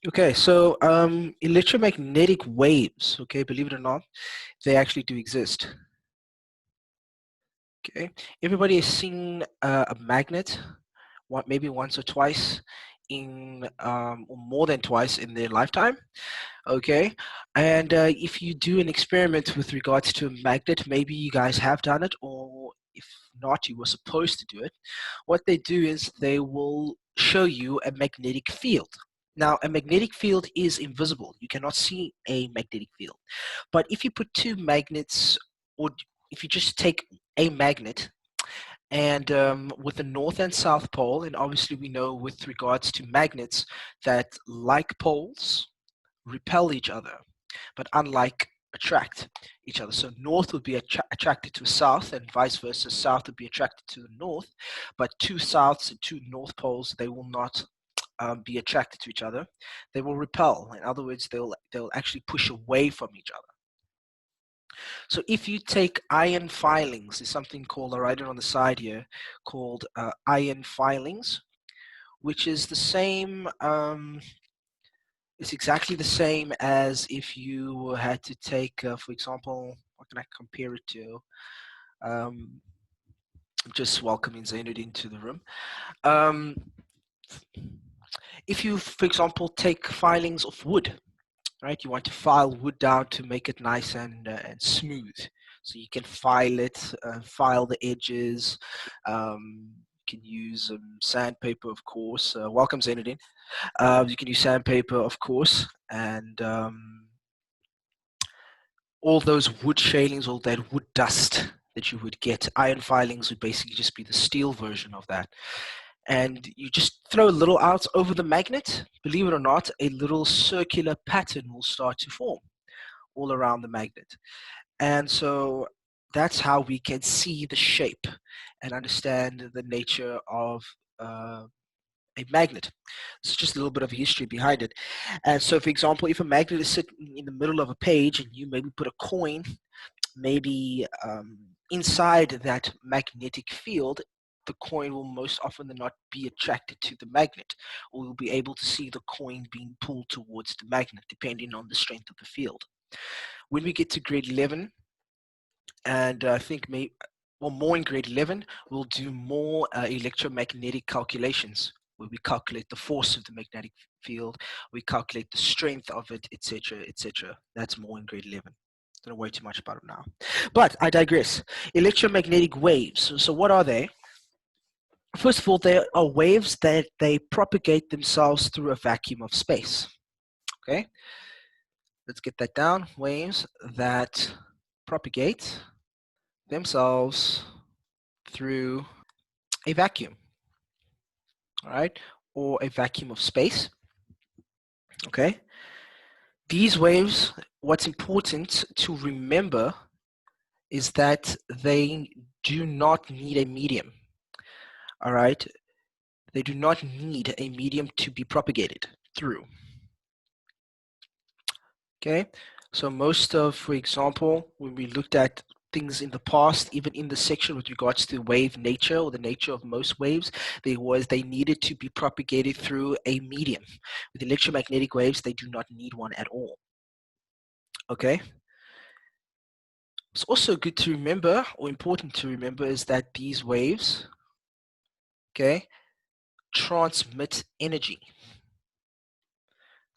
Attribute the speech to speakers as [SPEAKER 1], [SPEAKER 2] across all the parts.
[SPEAKER 1] Okay, so electromagnetic waves, okay, believe it or not, they actually do exist. Okay, everybody has seen a magnet, maybe once or twice or more than twice in their lifetime. Okay, and if you do an experiment with regards to a magnet, maybe you guys have done it, or if not, you were supposed to do it. What they do is they will show you a magnetic field. Now, a magnetic field is invisible. You cannot see a magnetic field. But if you put two magnets, or if you just take a magnet and with the north and south pole, and obviously we know with regards to magnets that like poles repel each other, but unlike attract each other. So north would be attracted to south and vice versa. South would be attracted to the north, but two souths and two north poles, they will not be attracted to each other. They will repel. In other words, they'll actually push away from each other. So if you take iron filings, there's something called, I write it on the side here, called iron filings, which is the same, it's exactly the same as if you had to take, for example, what can I compare it to? Just welcoming Zainud into the room. Um, if you, for example, take filings of wood, right? You want to file wood down to make it nice and smooth. So you can file it, file the edges. You can use sandpaper, of course. Welcome, Zainudin. You can use sandpaper, of course, and all those wood shavings, all that wood dust that you would get. Iron filings would basically just be the steel version of that. And you just throw a little out over the magnet. Believe it or not, a little circular pattern will start to form all around the magnet. And so that's how we can see the shape and understand the nature of a magnet. It's just a little bit of history behind it. And so, for example, if a magnet is sitting in the middle of a page and you maybe put a coin, maybe inside that magnetic field, the coin will most often than not be attracted to the magnet, or you'll be able to see the coin being pulled towards the magnet, depending on the strength of the field. When we get to grade 11, and I think more in grade 11, we'll do more electromagnetic calculations where we calculate the force of the magnetic field, we calculate the strength of it, etc., etc. That's more in grade 11. Don't worry too much about it now. But I digress. Electromagnetic waves. So what are they? First of all, they are waves that they propagate themselves through a vacuum of space. Okay, let's get that down. Waves that propagate themselves through a vacuum, all right, or a vacuum of space. Okay, these waves, what's important to remember is that they do not need a medium. All right, they do not need a medium to be propagated through. Okay, so most of, for example, when we looked at things in the past, even in the section with regards to wave nature or the nature of most waves, they needed to be propagated through a medium. With electromagnetic waves, they do not need one at all. Okay. It's also good to remember, or important to remember, is that these waves, okay, transmit energy.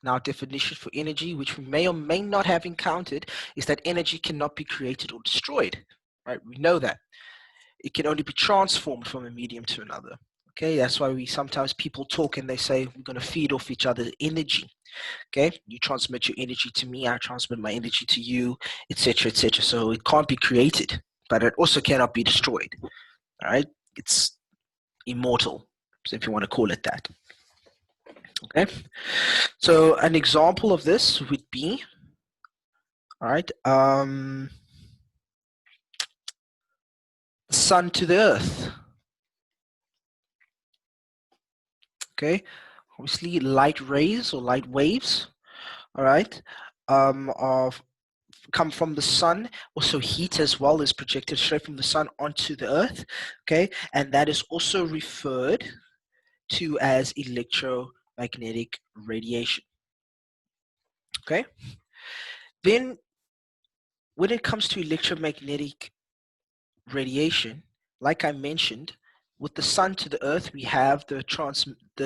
[SPEAKER 1] Now, definition for energy, which we may or may not have encountered, is that energy cannot be created or destroyed. Right? We know that. It can only be transformed from a medium to another. Okay, that's why sometimes people talk and they say we're going to feed off each other's energy. Okay, you transmit your energy to me, I transmit my energy to you, etc., etc. So it can't be created, but it also cannot be destroyed. All right, it's immortal, so if you want to call it that. Okay, so an example of this would be, all right, sun to the earth. Okay, obviously light rays or light waves, all right, come from the sun. Also heat as well is projected straight from the sun onto the earth. Okay, and that is also referred to as electromagnetic radiation. Okay. Then when it comes to electromagnetic radiation, like I mentioned, with the sun to the earth, we have the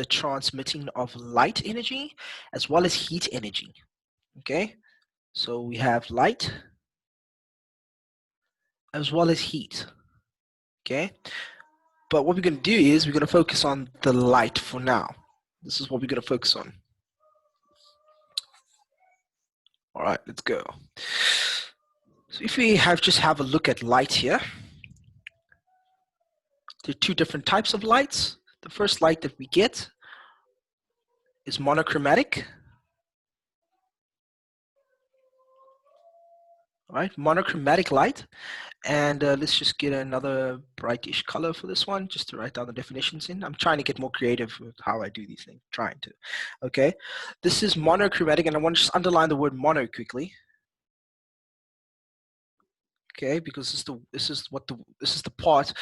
[SPEAKER 1] transmitting of light energy as well as heat energy. Okay, so we have light as well as heat. Okay, but what we're going to do is we're going to focus on the light for now. This is what we're going to focus on. All right, let's go. So if we just have a look at light here, there are two different types of lights. The first light that we get is monochromatic. All right, monochromatic light. And let's just get another brightish color for this one, just to write down the definitions in. I'm trying to get more creative with how I do these things, trying to. Okay, this is monochromatic, and I want to just underline the word mono quickly. Okay, because this is the part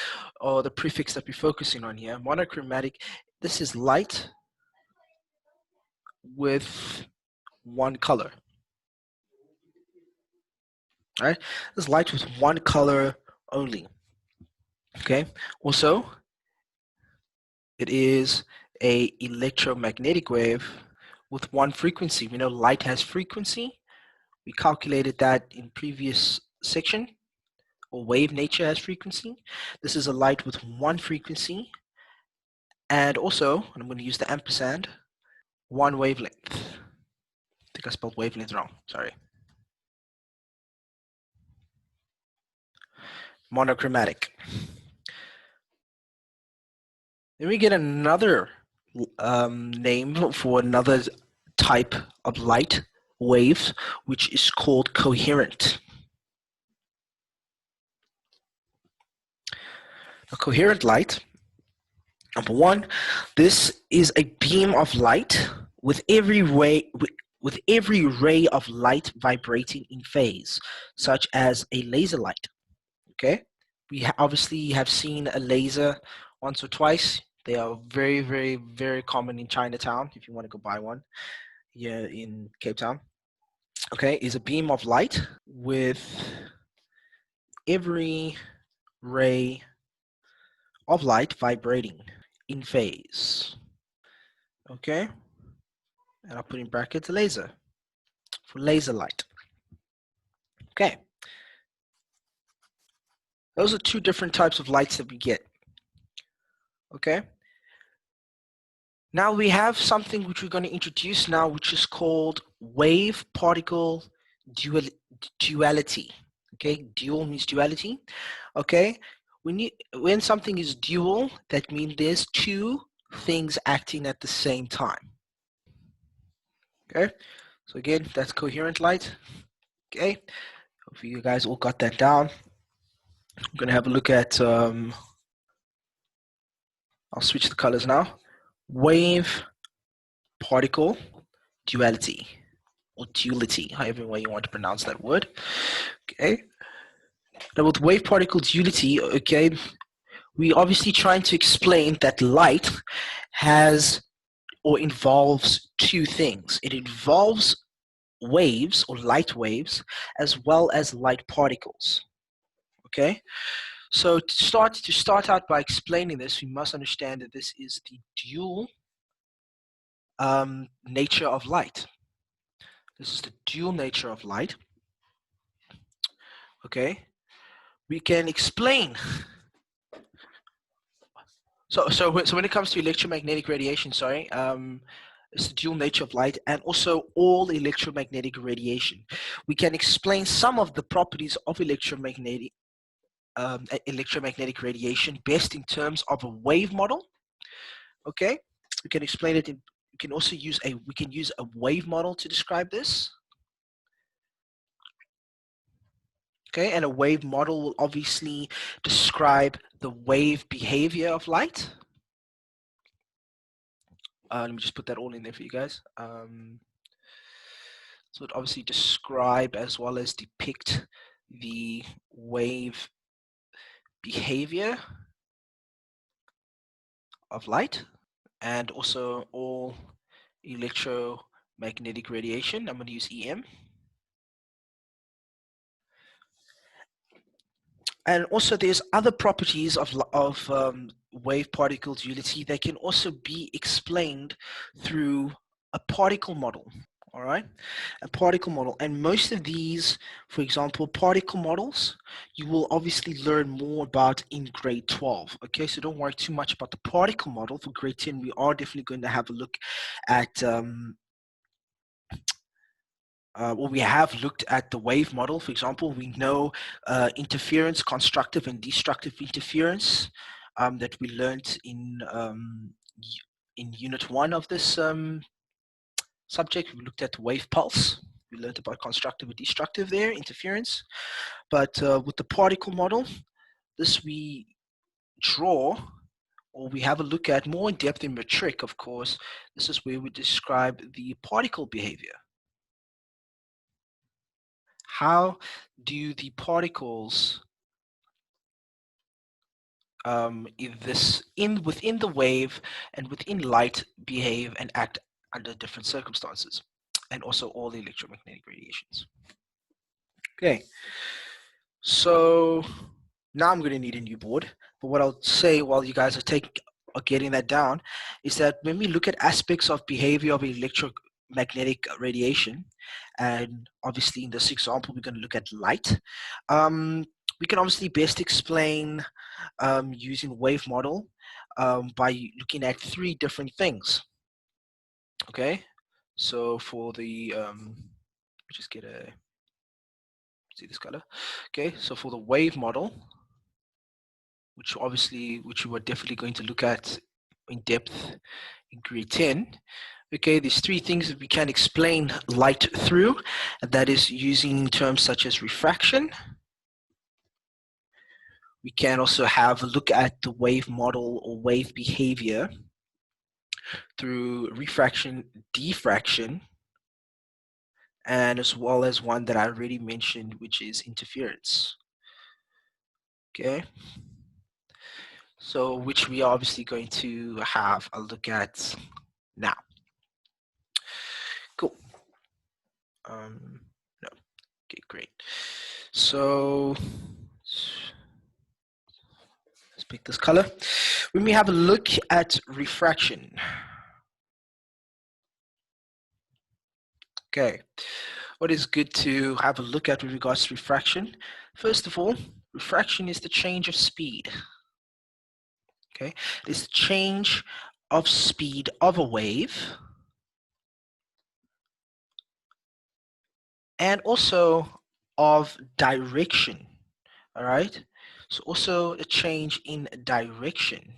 [SPEAKER 1] or the prefix that we're focusing on here. Monochromatic. This is light with one color. Right? This is light with one color only. Okay. Also, it is a electromagnetic wave with one frequency. We know light has frequency. We calculated that in previous section. Or wave nature has frequency. This is a light with one frequency. And also, I'm going to use the ampersand, one wavelength. I think I spelled wavelength wrong. Sorry. Monochromatic. Then we get another name for another type of light wave, which is called coherent. A coherent light, number one, this is a beam of light with every ray of light vibrating in phase, such as a laser light. Okay, we obviously have seen a laser once or twice. They are very, very, very common in Chinatown. If you want to go buy one here in Cape Town, okay, is a beam of light with every ray of light vibrating in phase. Okay, and I'll put in brackets laser for laser light. Okay, those are two different types of lights that we get. Okay, now we have something which we're going to introduce now, which is called wave particle duality. Okay, dual means duality. Okay, when something is dual, that means there's two things acting at the same time. Okay, so again, that's coherent light. Okay, hope you guys all got that down. I'm going to have a look at, I'll switch the colors now. Wave particle duality, or duality, however way you want to pronounce that word. Okay. Now with wave particle duality, okay, we obviously trying to explain that light has or involves two things. It involves waves or light waves as well as light particles. Okay. So to start out by explaining this, we must understand that this is the dual nature of light. This is the dual nature of light. Okay, we can explain. So when it comes to electromagnetic radiation, sorry, it's the dual nature of light and also all electromagnetic radiation. We can explain some of the properties of electromagnetic radiation best in terms of a wave model. Okay, we can explain it in. We can also use a wave model to describe this. Okay, and a wave model will obviously describe the wave behavior of light. Let me just put that all in there for you guys. So it obviously describe as well as depict the wave behavior of light and also all electromagnetic electromagnetic radiation. I'm going to use EM. And also there's other properties of wave particle duality that can also be explained through a particle model. All right, a particle model. And most of these, for example, particle models, you will obviously learn more about in grade 12. Okay, so don't worry too much about the particle model. For grade 10, we are definitely going to have a look at well, we have looked at the wave model. For example, we know interference, constructive and destructive interference that we learned in unit 1 of this subject. We looked at wave pulse. We learned about constructive and destructive there, interference. But with the particle model, this we draw, or we have a look at more in depth in metric, of course. This is where we describe the particle behavior. How do the particles within the wave and within light behave and act under different circumstances, and also all the electromagnetic radiations? Okay, so now I'm going to need a new board. But what I'll say while you guys are getting that down is that when we look at aspects of behavior of electromagnetic radiation, and obviously in this example we're going to look at light, we can obviously best explain using wave model by looking at 3 different things. Okay, so for the just get a see this color. Okay, so for the wave model, which we are definitely going to look at in depth in grade 10. Okay, there's 3 things that we can explain light through, and that is using terms such as refraction. We can also have a look at the wave model or wave behavior through refraction, diffraction, and as well as one that I already mentioned, which is interference. Okay, so which we are obviously going to have a look at now. Cool. No. Okay, great. So let's pick this color. When we have a look at refraction. Okay, what is good to have a look at with regards to refraction? First of all, refraction is the change of speed. Okay, it's the change of speed of a wave, and also of direction. All right, so also a change in direction.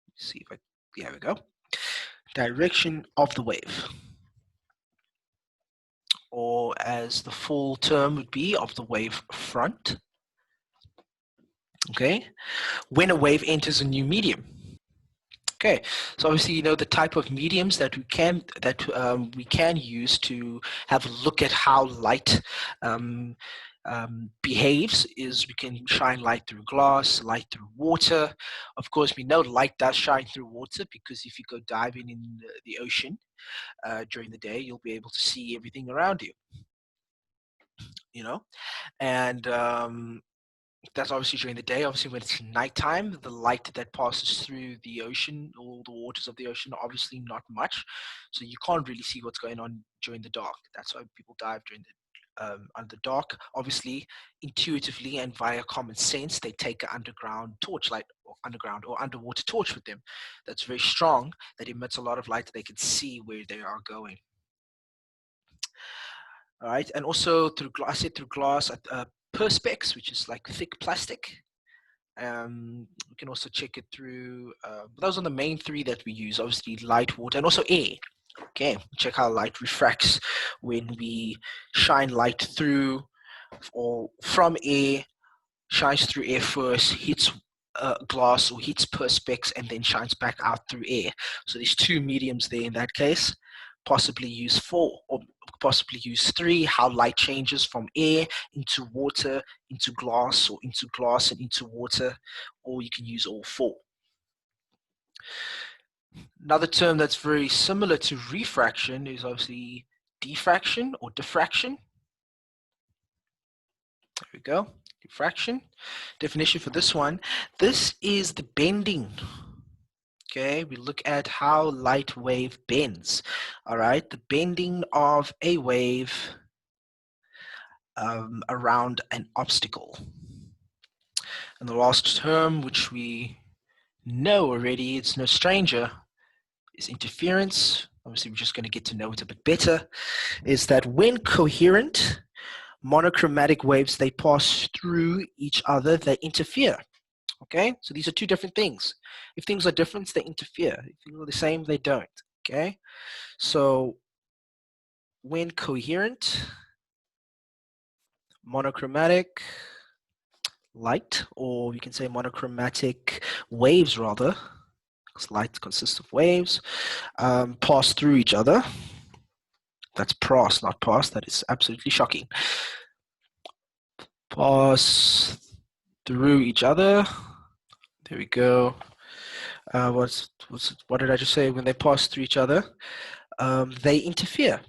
[SPEAKER 1] Let's see if I, there we go. Direction of the wave, or as the full term would be, of the wave front. Okay, when a wave enters a new medium. Okay, so obviously you know the type of mediums that we can use to have a look at how light behaves is we can shine light through glass, light through water. Of course, we know light does shine through water because if you go diving in the ocean during the day, you'll be able to see everything around you. You know, and that's obviously during the day. Obviously, when it's nighttime, the light that passes through the ocean, all the waters of the ocean, are obviously not much, so you can't really see what's going on during the dark. That's why people dive during the under the dark. Obviously, intuitively and via common sense, they take an underground torchlight or underground or underwater torch with them. That's very strong. That emits a lot of light. That they can see where they are going. All right, and also through glass. I said through glass, perspex, which is like thick plastic. We can also check it through. Those are the main 3 that we use. Obviously, light, water, and also air. Okay, check how light refracts when we shine light through or from air, shines through air first, hits glass or hits perspex, and then shines back out through air. So there's 2 mediums there in that case. Possibly use 4 or possibly use 3, how light changes from air into water, into glass, or into glass and into water, or you can use all 4. Another term that's very similar to refraction is obviously diffraction or diffraction. There we go. Diffraction. Definition for this one. This is the bending. Okay, we look at how light wave bends. All right, the bending of a wave around an obstacle. And the last term, which we know already, it's no stranger, is interference. Obviously, we're just going to get to know it a bit better. Is that when coherent monochromatic waves, they pass through each other, they interfere. Okay, so these are two different things. If things are different, they interfere. If things are the same, they don't. Okay, so when coherent monochromatic light, or you can say monochromatic waves rather, because light consists of waves, pass through each other. That's pros, not pass. That is absolutely shocking. Pass through each other. There we go. What did I just say? When they pass through each other, they interfere.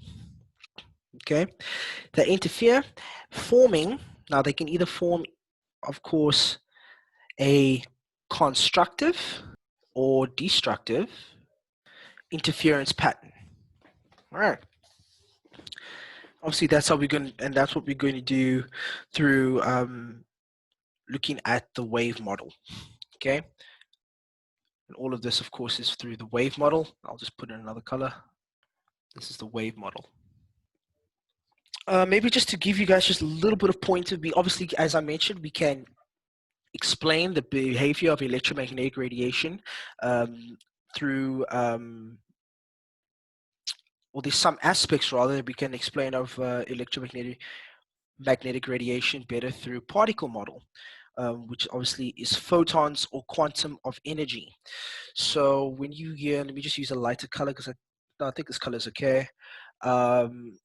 [SPEAKER 1] Okay, they interfere, forming. Now they can either form, of course, a constructive or destructive interference pattern. All right. Obviously, that's how we're going, and that's what we're going to do through looking at the wave model. Okay. And all of this, of course, is through the wave model. I'll just put in another color. This is the wave model. Maybe just to give you guys just a little bit of point of view. Obviously, as I mentioned, we can explain the behavior of electromagnetic radiation through, well, there's some aspects rather that we can explain of magnetic radiation better through particle model, which obviously is photons or quantum of energy. So when you hear, let me just use a lighter color because I think this color is okay. When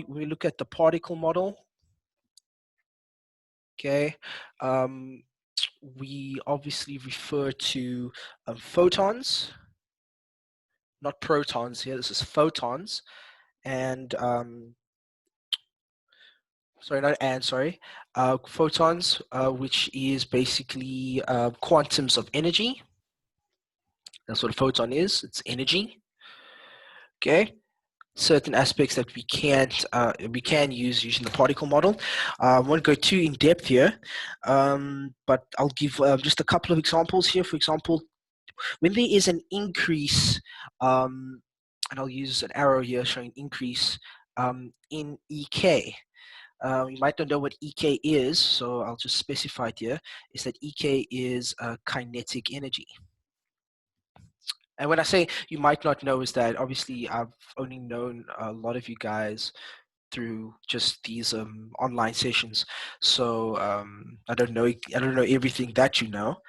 [SPEAKER 1] we look at the particle model, okay, we obviously refer to photons, not protons here, this is photons, and photons, which is basically quantums of energy. That's what a photon is, it's energy. Okay, certain aspects that we can use using the particle model. I won't go too in depth here, but I'll give just a couple of examples here. For example, when there is an increase, and I'll use an arrow here showing increase in EK. You might not know what EK is, so I'll just specify it here, is that EK is kinetic energy. And when I say you might not know, is that obviously I've only known a lot of you guys through just these online sessions, so I don't know everything that you know.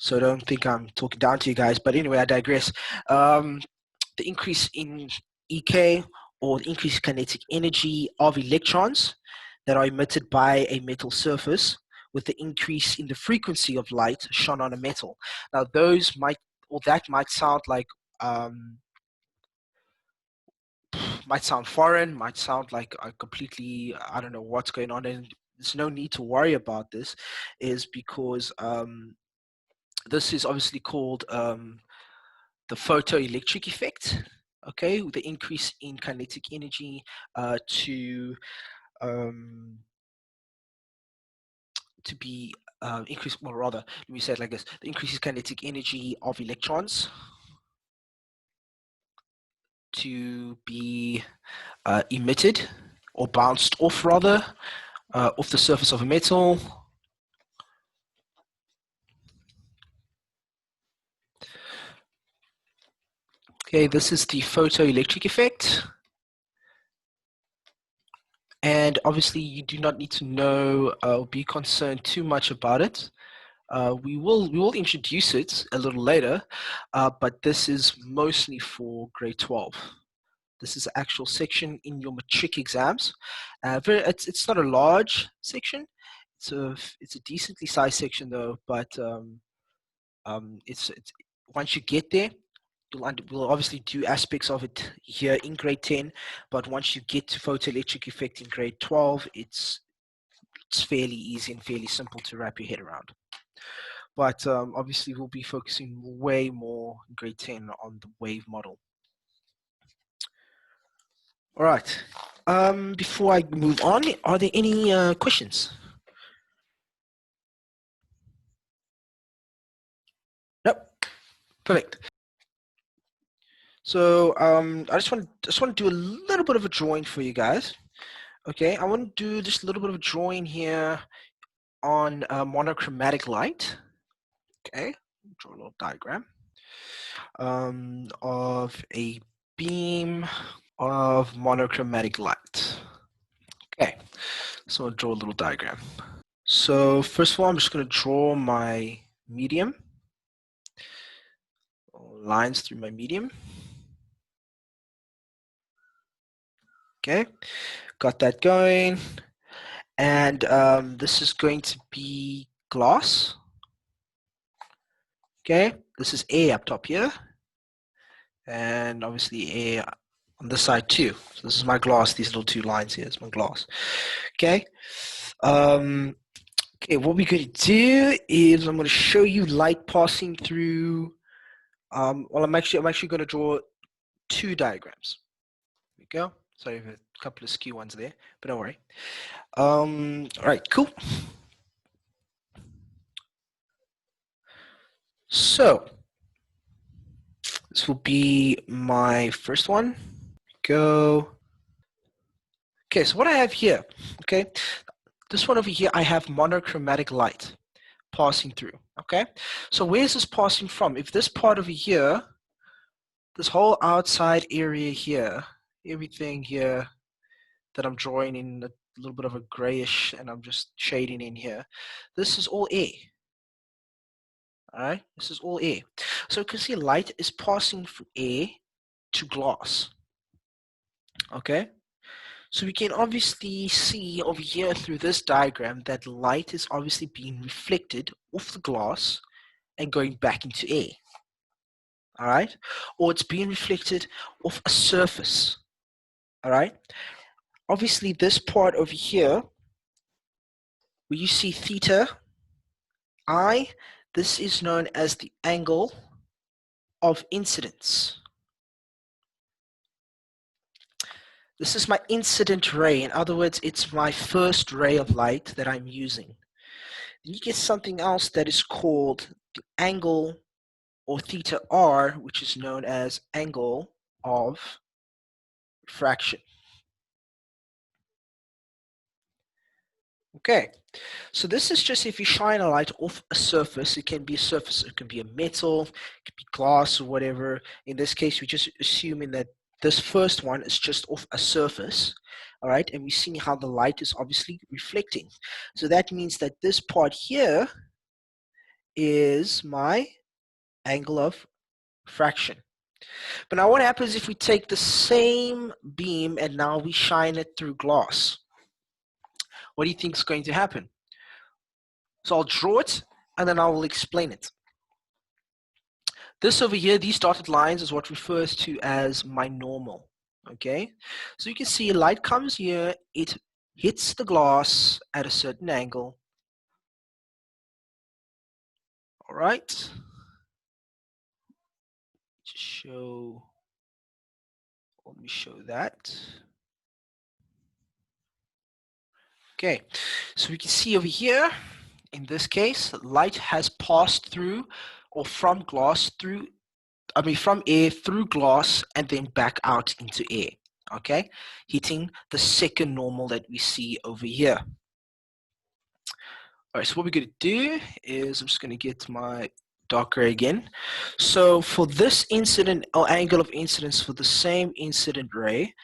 [SPEAKER 1] So don't think I'm talking down to you guys. But anyway, I digress. The increase in EK, or the increased kinetic energy of electrons that are emitted by a metal surface with the increase in the frequency of light shone on a metal. Now that might sound like might sound foreign, might sound like I don't know what's going on, and there's no need to worry about this, is because this is obviously called the photoelectric effect. Okay, the increase in kinetic energy to be increased, well, rather, let me say it like this: the increases kinetic energy of electrons to be emitted or bounced off, rather, off the surface of a metal. Okay, this is the photoelectric effect. And obviously, you do not need to know or be concerned too much about it. We will introduce it a little later, but this is mostly for grade 12. This is an actual section in your matric exams. It's not a large section. It's a decently sized section though, but it's once you get there, we'll obviously do aspects of it here in grade 10, but once you get to photoelectric effect in grade 12, it's fairly easy and fairly simple to wrap your head around. But obviously we'll be focusing way more in grade 10 on the wave model. All right. Before I move on, are there any questions? Nope. Perfect. So I just want to do a little bit of a drawing for you guys. Okay, I want to do just a little bit of a drawing here on monochromatic light. Okay, draw a little diagram of a beam of monochromatic light. Okay, so I'll draw a little diagram. So first of all, I'm just going to draw my medium, lines through my medium. Okay, got that going. And this is going to be glass. Okay, this is A up top here. And obviously A on this side too. So this is my glass, these little two lines here is my glass. Okay. Okay, what we're going to do is I'm going to show you light passing through. Well, I'm actually going to draw two diagrams. There we go. Sorry for a couple of skew ones there, but don't worry. All right, cool. So this will be my first one. Go. Okay, so what I have here, okay, this one over here, I have monochromatic light passing through, okay? So where is this passing from? If this part over here, this whole outside area here, everything here that I'm drawing in a little bit of a grayish and I'm just shading in here, this is all air. All right, this is all air. So you can see light is passing from air to glass. Okay, so we can obviously see over here through this diagram that light is obviously being reflected off the glass and going back into air. All right, or it's being reflected off a surface. All right, obviously this part over here where you see theta I, this is known as the angle of incidence. This is my incident ray. In other words, it's my first ray of light that I'm using. Then you get something else that is called the angle or theta r, which is known as angle of refraction. Okay, so this is just if you shine a light off a surface. It can be a surface, it can be a metal, it could be glass or whatever. In this case, we're just assuming that this first one is just off a surface, all right? And we're seeing how the light is obviously reflecting. So that means that this part here is my angle of refraction. But now what happens if we take the same beam and now we shine it through glass? What do you think is going to happen? So I'll draw it and then I will explain it. This over here, these dotted lines is what refers to as my normal, okay? So you can see light comes here, it hits the glass at a certain angle, all right? Just show, let me show that. Okay, so we can see over here, in this case, light has passed through or from glass through, from air through glass and then back out into air, okay? Hitting the second normal that we see over here. All right, so what we're going to do is I'm just going to get my dark gray again. So for this incident or angle of incidence for the same incident ray,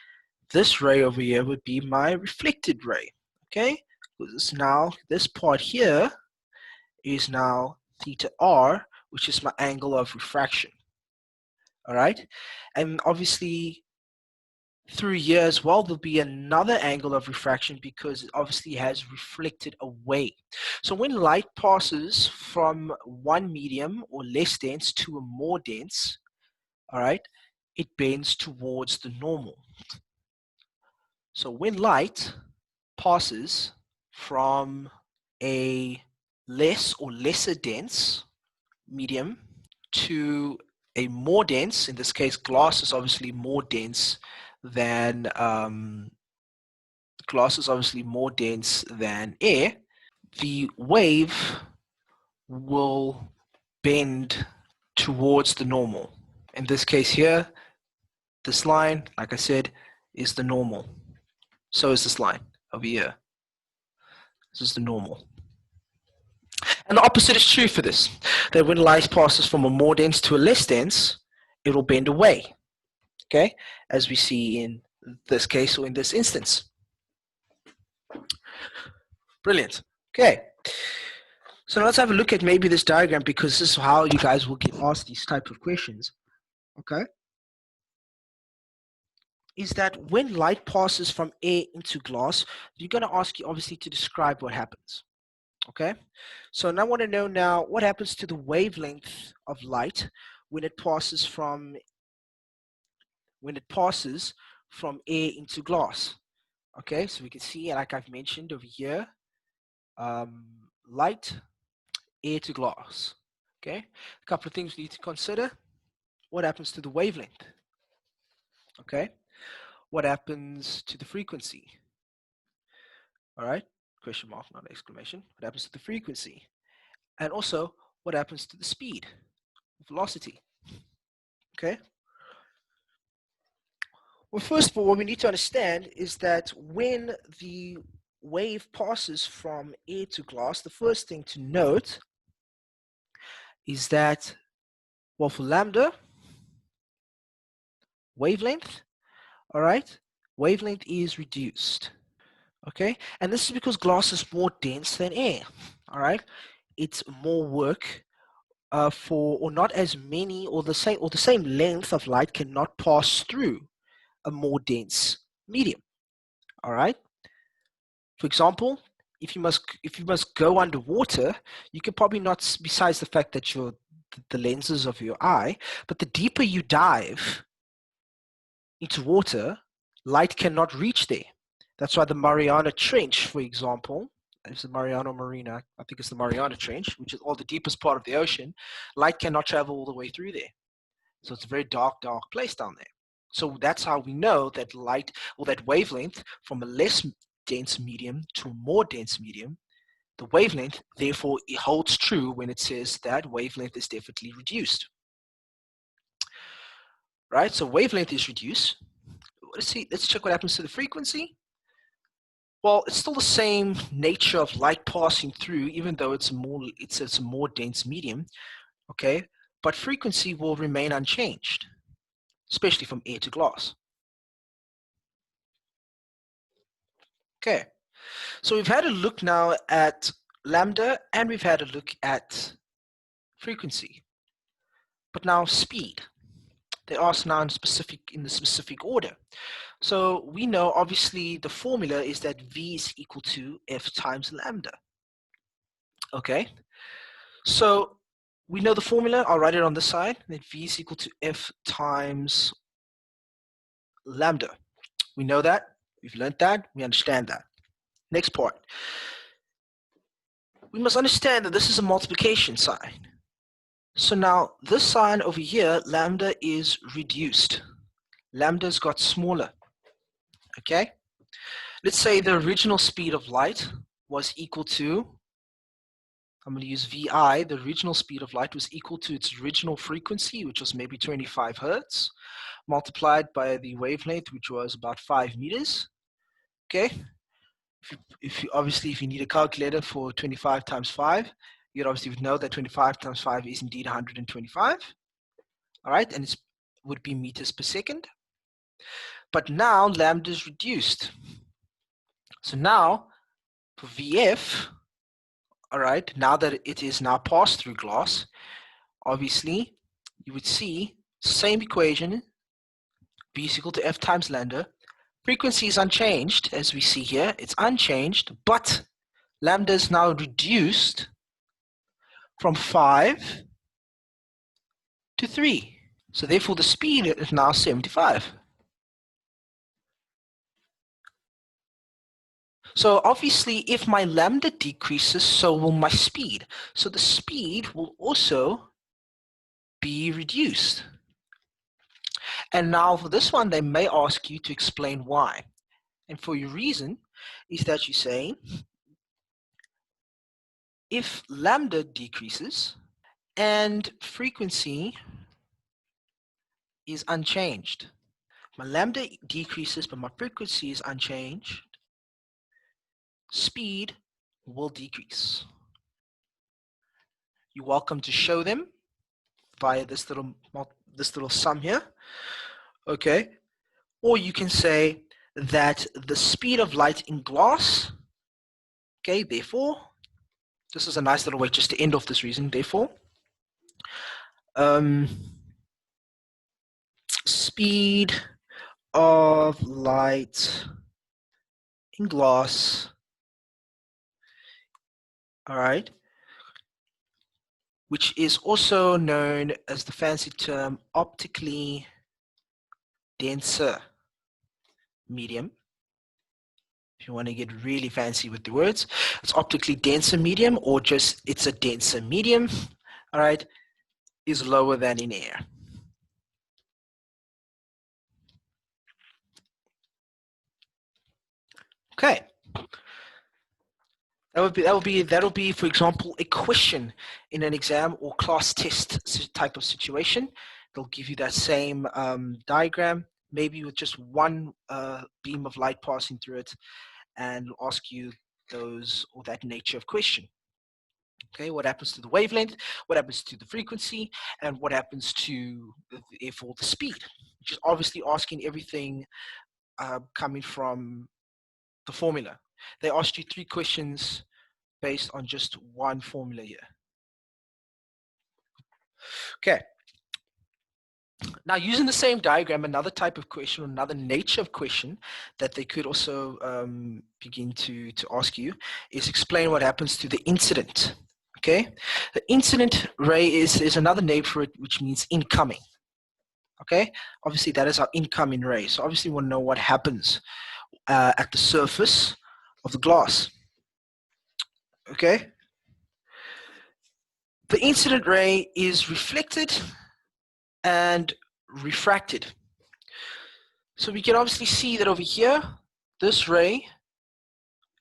[SPEAKER 1] this ray over here would be my reflected ray, okay? Because now this part here is now theta r, which is my angle of refraction. All right, and obviously through here as well, there'll be another angle of refraction because it obviously has reflected away. So when light passes from one medium or less dense to a more dense, all right, it bends towards the normal. So when light passes from a less or lesser dense medium to a more dense, in this case glass is obviously more dense than air, the wave will bend towards the normal. In this case here, this line, like I said, is the normal. So is this line over here. This is the normal. And the opposite is true for this, that when light passes from a more dense to a less dense, it will bend away, okay, as we see in this case or in this instance. Brilliant. Okay. So now let's have a look at maybe this diagram, because this is how you guys will get asked these types of questions. Okay. Is that when light passes from air into glass, you're going to ask you obviously to describe what happens. Okay. So now I want to know now what happens to the wavelength of light when it passes from air into glass. Okay. So we can see, like I've mentioned over here, light, air to glass. Okay, a couple of things we need to consider. What happens to the wavelength? Okay, what happens to the frequency? All right, question mark, not exclamation. What happens to the frequency? And also, what happens to the speed, velocity? Okay. Well, first of all, what we need to understand is that when the wave passes from air to glass, the first thing to note is that, well, for lambda, wavelength, all right, wavelength is reduced. Okay, and this is because glass is more dense than air. All right, it's more work or not as many, or the same length of light cannot pass through a more dense medium. All right. For example, if you must go underwater, you can probably not, besides the fact that the lenses of your eye, but the deeper you dive into water, light cannot reach there. That's why the Mariana Trench, for example, it's the Mariana Marina, I think it's the Mariana Trench, which is all the deepest part of the ocean, light cannot travel all the way through there. So it's a very dark, dark place down there. So that's how we know that light, or that wavelength, from a less dense medium to a more dense medium, the wavelength, therefore, it holds true when it says that wavelength is definitely reduced. Right, so wavelength is reduced. Let's check what happens to the frequency. Well, it's still the same nature of light passing through, even though it's a more dense medium, okay? But frequency will remain unchanged, especially from air to glass. Okay, so we've had a look now at lambda, and we've had a look at frequency. But now speed. They ask now in the specific order. So we know, obviously, the formula is that V is equal to F times lambda. Okay, so we know the formula. I'll write it on the side, that V is equal to F times lambda. We know that. We've learned that. We understand that. Next part. We must understand that this is a multiplication sign. So now this sign over here, lambda, is reduced. Lambda's got smaller. Okay? Let's say the original speed of light was equal to, I'm going to use VI, the original speed of light was equal to its original frequency, which was maybe 25 hertz, multiplied by the wavelength, which was about 5 meters. Okay? If you need a calculator for 25 times 5, you'd obviously know that 25 times 5 is indeed 125. All right, and it would be meters per second. But now lambda is reduced. So now for VF, all right, now that it is now passed through glass, obviously you would see same equation, V is equal to F times lambda, Frequency is unchanged, as we see here. It's unchanged, but lambda is now reduced from 5 to 3. So therefore the speed is now 75. So obviously if my lambda decreases, so will my speed. So the speed will also be reduced. And now for this one, they may ask you to explain why. And for your reason is that you say, if lambda decreases and frequency is unchanged, my lambda decreases but my frequency is unchanged, speed will decrease. You're welcome to show them via this little sum here, okay? Or you can say that the speed of light in glass, okay, therefore, this is a nice little way just to end off this reason, therefore, speed of light in glass, all right, which is also known as the fancy term optically denser medium. If you want to get really fancy with the words, it's optically denser medium, or just it's a denser medium, all right, is lower than in air. Okay. That'll be, for example, a question in an exam or class test type of situation. They'll give you that same diagram, maybe with just one beam of light passing through it, and ask you those or that nature of question. Okay, what happens to the wavelength? What happens to the frequency? And what happens to therefore the speed? Which is obviously asking everything coming from the formula. They asked you 3 questions based on just one formula here. Okay. Now, using the same diagram, another type of question, or another nature of question that they could also begin to ask you is explain what happens to the incident. Okay, the incident ray is another name for it, which means incoming. Okay, obviously that is our incoming ray. So obviously we want to know what happens at the surface of the glass. Okay, the incident ray is reflected and refracted. So we can obviously see that over here, this ray,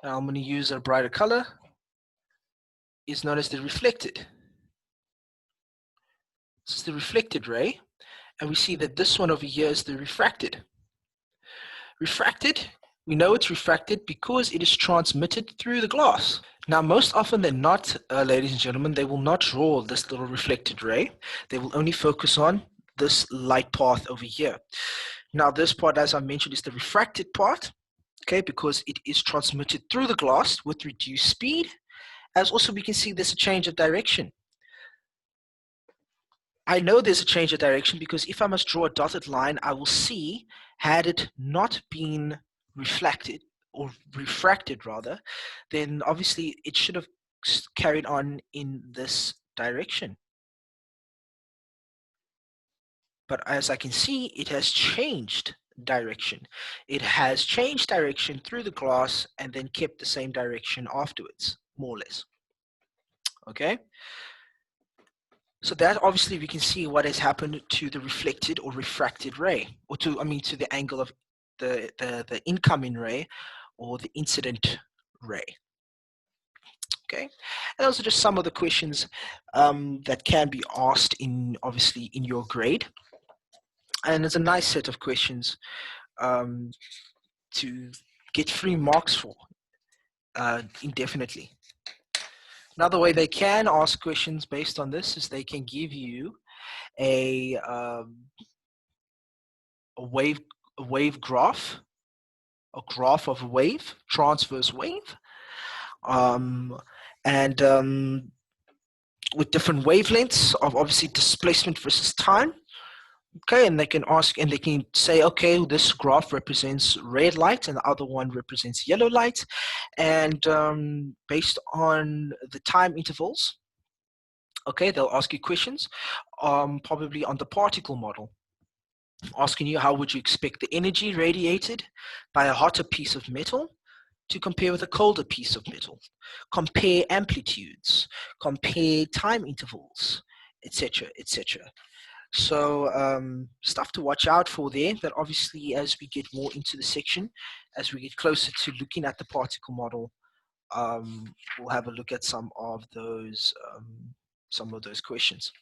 [SPEAKER 1] and I'm going to use a brighter color, is known as the reflected. This is the reflected ray, and we see that this one over here is the refracted. Refracted, we know it's refracted because it is transmitted through the glass. Now, most often than not, ladies and gentlemen, they will not draw this little reflected ray. They will only focus on this light path over here. Now, this part, as I mentioned, is the refracted part, okay, because it is transmitted through the glass with reduced speed. As also we can see there's a change of direction. I know there's a change of direction because if I must draw a dotted line, I will see, had it not been reflected, or refracted rather, then obviously it should have carried on in this direction. But as I can see, it has changed direction. It has changed direction through the glass and then kept the same direction afterwards, more or less. Okay? So that obviously we can see what has happened to the reflected or refracted ray, or to the angle of the incoming ray or the incident ray. Okay, and those are just some of the questions that can be asked obviously in your grade, and it's a nice set of questions to get 3 marks for indefinitely. Another way they can ask questions based on this is they can give you a wave graph, a graph of a wave, transverse wave, and with different wavelengths of obviously displacement versus time, Okay, and they can ask, and they can say, okay, this graph represents red light and the other one represents yellow light. And based on the time intervals, okay, they'll ask you questions, probably on the particle model, asking you how would you expect the energy radiated by a hotter piece of metal to compare with a colder piece of metal, compare amplitudes, compare time intervals, etc., etc. So stuff to watch out for there, that obviously as we get more into the section, as we get closer to looking at the particle model, we'll have a look at some of those questions.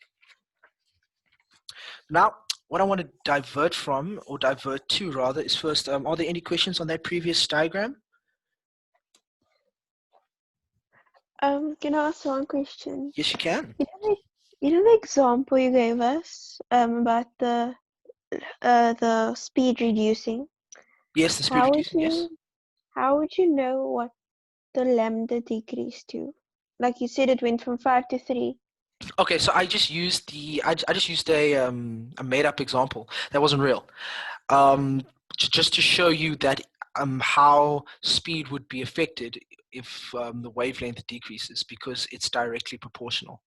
[SPEAKER 1] Now, what I want to divert from, or divert to rather, is first, are there any questions on that previous diagram?
[SPEAKER 2] Can I ask one question?
[SPEAKER 1] Yes, you can.
[SPEAKER 2] You know the example you gave us about the speed reducing.
[SPEAKER 1] Yes, the speed
[SPEAKER 2] How would
[SPEAKER 1] reducing, yes.
[SPEAKER 2] you know what the lambda decreased to? Like you said, it went from 5 to 3.
[SPEAKER 1] Okay, so I just used I just used a made up example that wasn't real, just to show you that how speed would be affected if the wavelength decreases, because it's directly proportional.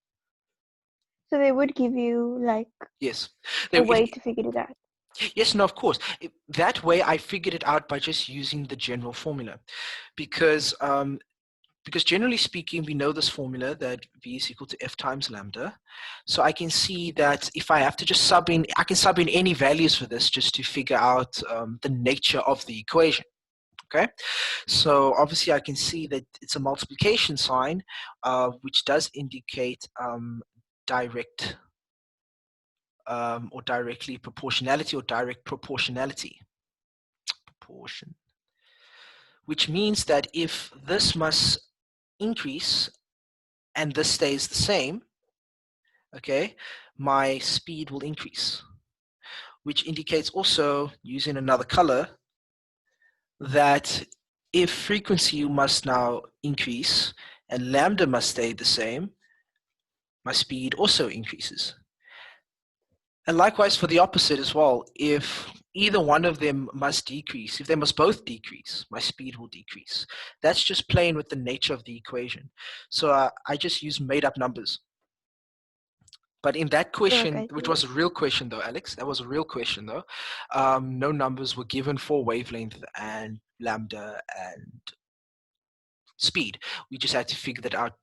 [SPEAKER 2] So they would give you like
[SPEAKER 1] Yes,
[SPEAKER 2] a
[SPEAKER 1] there,
[SPEAKER 2] way to figure it out.
[SPEAKER 1] yes, no, of course. That way, I figured it out by just using the general formula, because generally speaking, we know this formula that V is equal to F times lambda. So I can see that if I have to just sub in, I can sub in any values for this just to figure out the nature of the equation. Okay, so obviously I can see that it's a multiplication sign, which does indicate direct or directly proportionality, or direct proportionality. Proportion. Which means that if this must increase and this stays the same, okay, my speed will increase, which indicates also, using another color, that if frequency must now increase and lambda must stay the same, my speed also increases. And likewise for the opposite as well. If either one of them must decrease, if they must both decrease, my speed will decrease. That's just playing with the nature of the equation. So I just use made up numbers. But in that question,
[SPEAKER 2] Okay,
[SPEAKER 1] which was a real question though, Alex, that was a real question though, no numbers were given for wavelength and lambda and speed. We just had to figure that out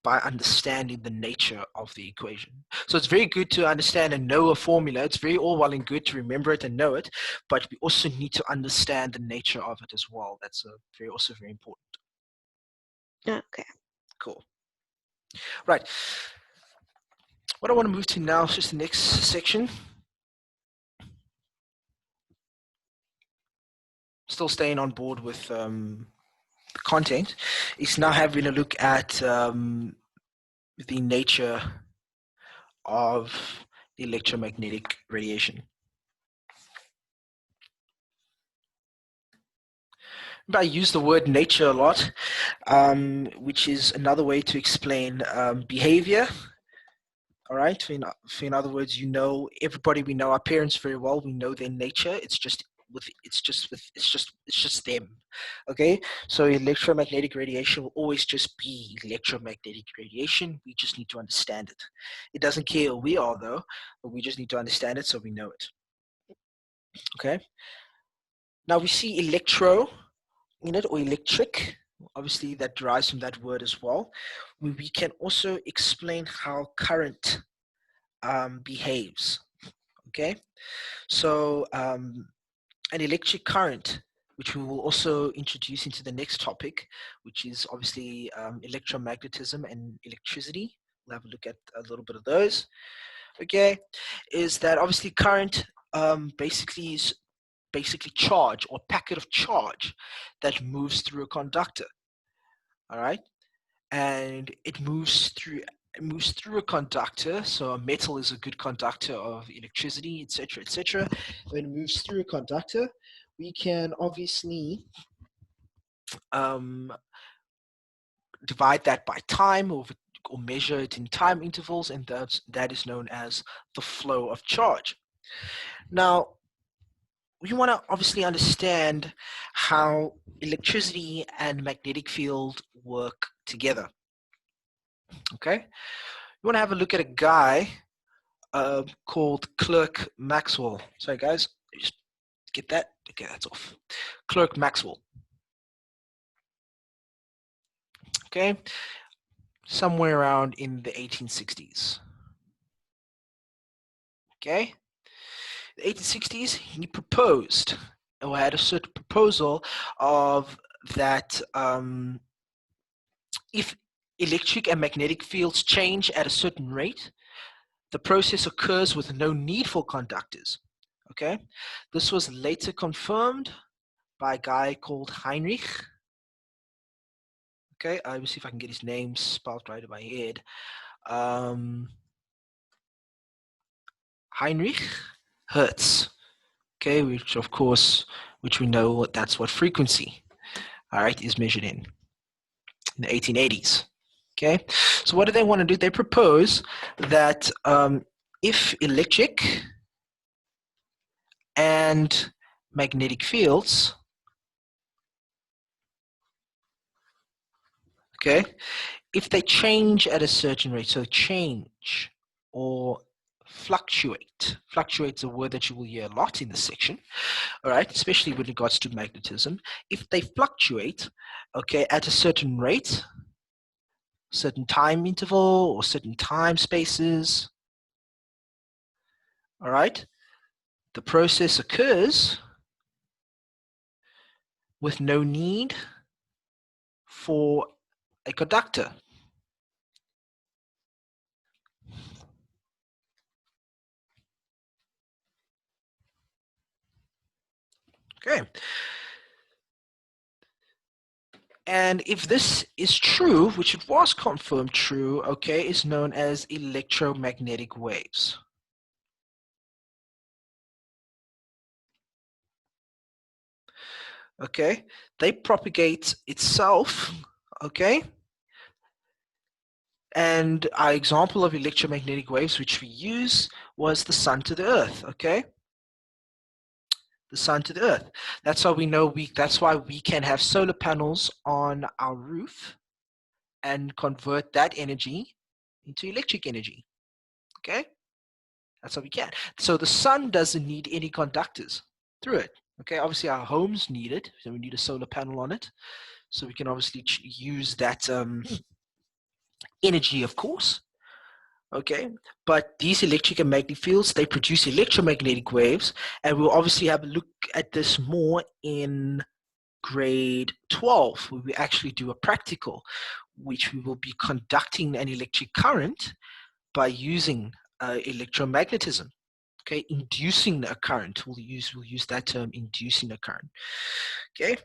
[SPEAKER 1] by understanding the nature of the equation. So it's very good to understand and know a formula. It's very all well and good to remember it and know it, but we also need to understand the nature of it as well. That's also very important.
[SPEAKER 2] okay.
[SPEAKER 1] Cool. Right. What I want to move to now is just the next section. Still staying on board with the content, is now having a look at the nature of electromagnetic radiation. I use the word nature a lot, which is another way to explain behavior. All right. In other words, everybody, we know our parents very well. We know their nature. It's just them. Okay. So electromagnetic radiation will always just be electromagnetic radiation. We just need to understand it. It doesn't care who we are though, but we just need to understand it so we know it. Okay. Now we see electro in it, or electric. Obviously, that derives from that word as well. We can also explain how current behaves. Okay, so an electric current, which we will also introduce into the next topic, which is obviously electromagnetism and electricity. We'll have a look at a little bit of those. Okay, is that obviously current basically is charge, or packet of charge, that moves through a conductor. All right, and it moves through a conductor. So a metal is a good conductor of electricity, etc., etc. When it moves through a conductor, we can obviously um, divide that by time, or measure it in time intervals, and that is known as the flow of charge. Now, we want to obviously understand how electricity and magnetic field work together. Okay, we want to have a look at a guy called Clerk Maxwell. Sorry, guys, just get that. Okay, that's off. Clerk Maxwell. Okay, somewhere around in the 1860s. Okay, the 1860s, he proposed, or had a certain proposal of that if electric and magnetic fields change at a certain rate, the process occurs with no need for conductors. Okay, this was later confirmed by a guy called Heinrich. Okay, let me see if I can get his name spelled right in my head. Heinrich Hertz. Okay, which of course, which we know that's what frequency, all right, is measured in the 1880s. Okay, so what do they want to do? They propose that if electric and magnetic fields, okay, if they change at a certain rate, so change or fluctuate. Fluctuate is a word that you will hear a lot in this section, all right, especially with regards to magnetism. If they fluctuate, okay, at a certain rate, certain time interval or certain time spaces, all right, the process occurs with no need for a conductor. Okay. And if this is true, which it was confirmed true, okay, is known as electromagnetic waves. Okay, they propagate itself, okay, and our example of electromagnetic waves which we use was the sun to the earth, okay, the sun to the earth. That's how we know that's why we can have solar panels on our roof and convert that energy into electric energy, okay, that's how we can. So the sun doesn't need any conductors through it, okay. Obviously our homes need it, so we need a solar panel on it, so we can obviously use that energy, of course, okay. But these electric and magnetic fields, they produce electromagnetic waves, and we'll obviously have a look at this more in grade 12, where we actually do a practical, which we will be conducting an electric current by using electromagnetism, okay, inducing a current. We'll use that term, inducing a current, okay.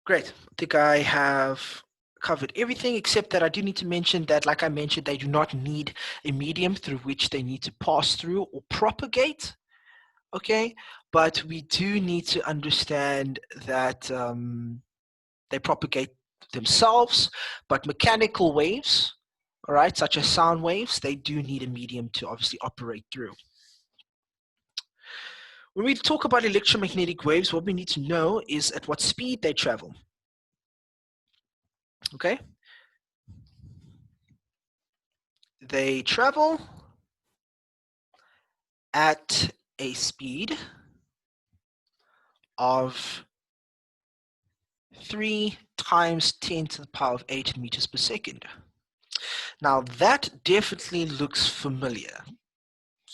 [SPEAKER 1] Great. I think I have covered everything, except that I do need to mention that, like I mentioned, they do not need a medium through which they need to pass through or propagate, okay? But we do need to understand that they propagate themselves, but mechanical waves, all right, such as sound waves, they do need a medium to obviously operate through. When we talk about electromagnetic waves, what we need to know is at what speed they travel, okay? They travel at a speed of 3 times 10 to the power of 8 meters per second. Now that definitely looks familiar.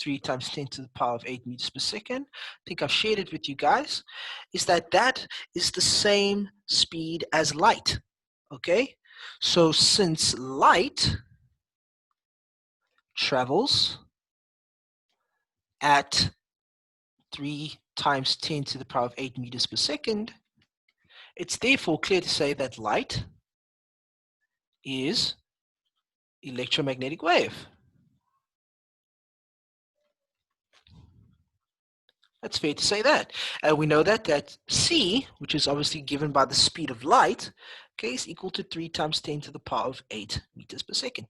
[SPEAKER 1] 3 times 10 to the power of 8 meters per second. I think I've shared it with you guys. Is that is the same speed as light. Okay? So since light travels at 3 times 10 to the power of 8 meters per second, it's therefore clear to say that light is electromagnetic wave. That's fair to say that. And we know that c, which is obviously given by the speed of light, okay, is equal to 3 times 10 to the power of 8 meters per second.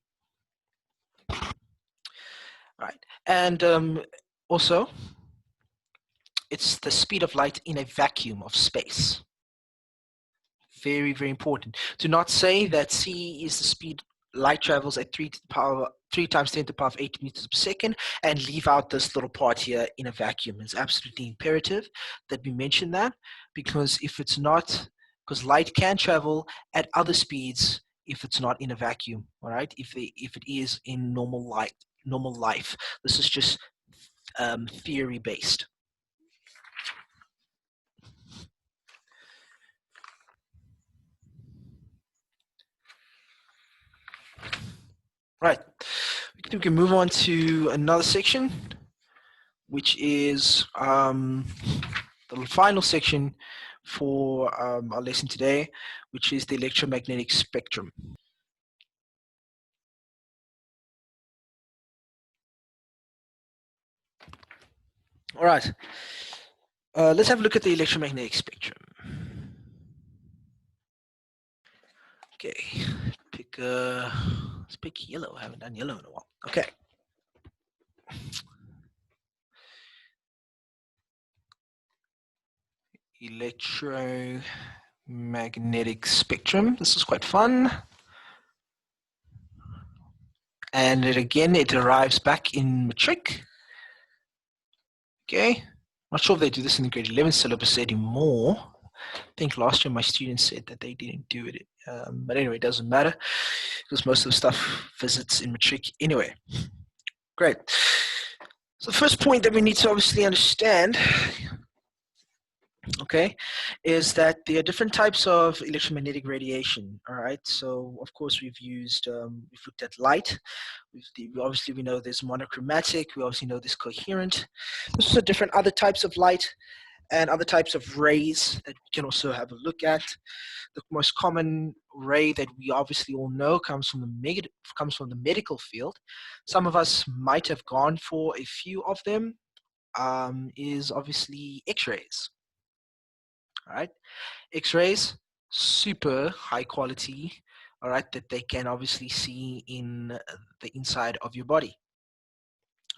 [SPEAKER 1] Right. And also, it's the speed of light in a vacuum of space. Very, very important. Do not say that c is the speed light travels at 3 times 10 to the power of 8 meters per second and leave out this little part here in a vacuum. It's absolutely imperative that we mention that, because if it's not, because light can travel at other speeds if it's not in a vacuum, all right? If it is in normal life. This is just theory based. Right. We can move on to another section, which is the final section for our lesson today, which is the electromagnetic spectrum. All right. Let's have a look at the electromagnetic spectrum. Okay. Let's pick yellow. I haven't done yellow in a while. Okay. Electromagnetic spectrum. This is quite fun. And it arrives back in matric. Okay. Not sure if they do this in the grade 11 syllabus anymore. I think last year my students said that they didn't do it. But anyway, it doesn't matter because most of the stuff visits in matric anyway. Great. So the first point that we need to obviously understand, okay, is that there are different types of electromagnetic radiation. All right. So of course we've looked at light. Obviously we know there's monochromatic. We obviously know there's coherent. There's also different other types of light and other types of rays that we can also have a look at. The most common ray that we obviously all know comes from the medical field. Some of us might have gone for a few of them. Is obviously X-rays. All right, X-rays, super high quality. All right, that they can obviously see in the inside of your body.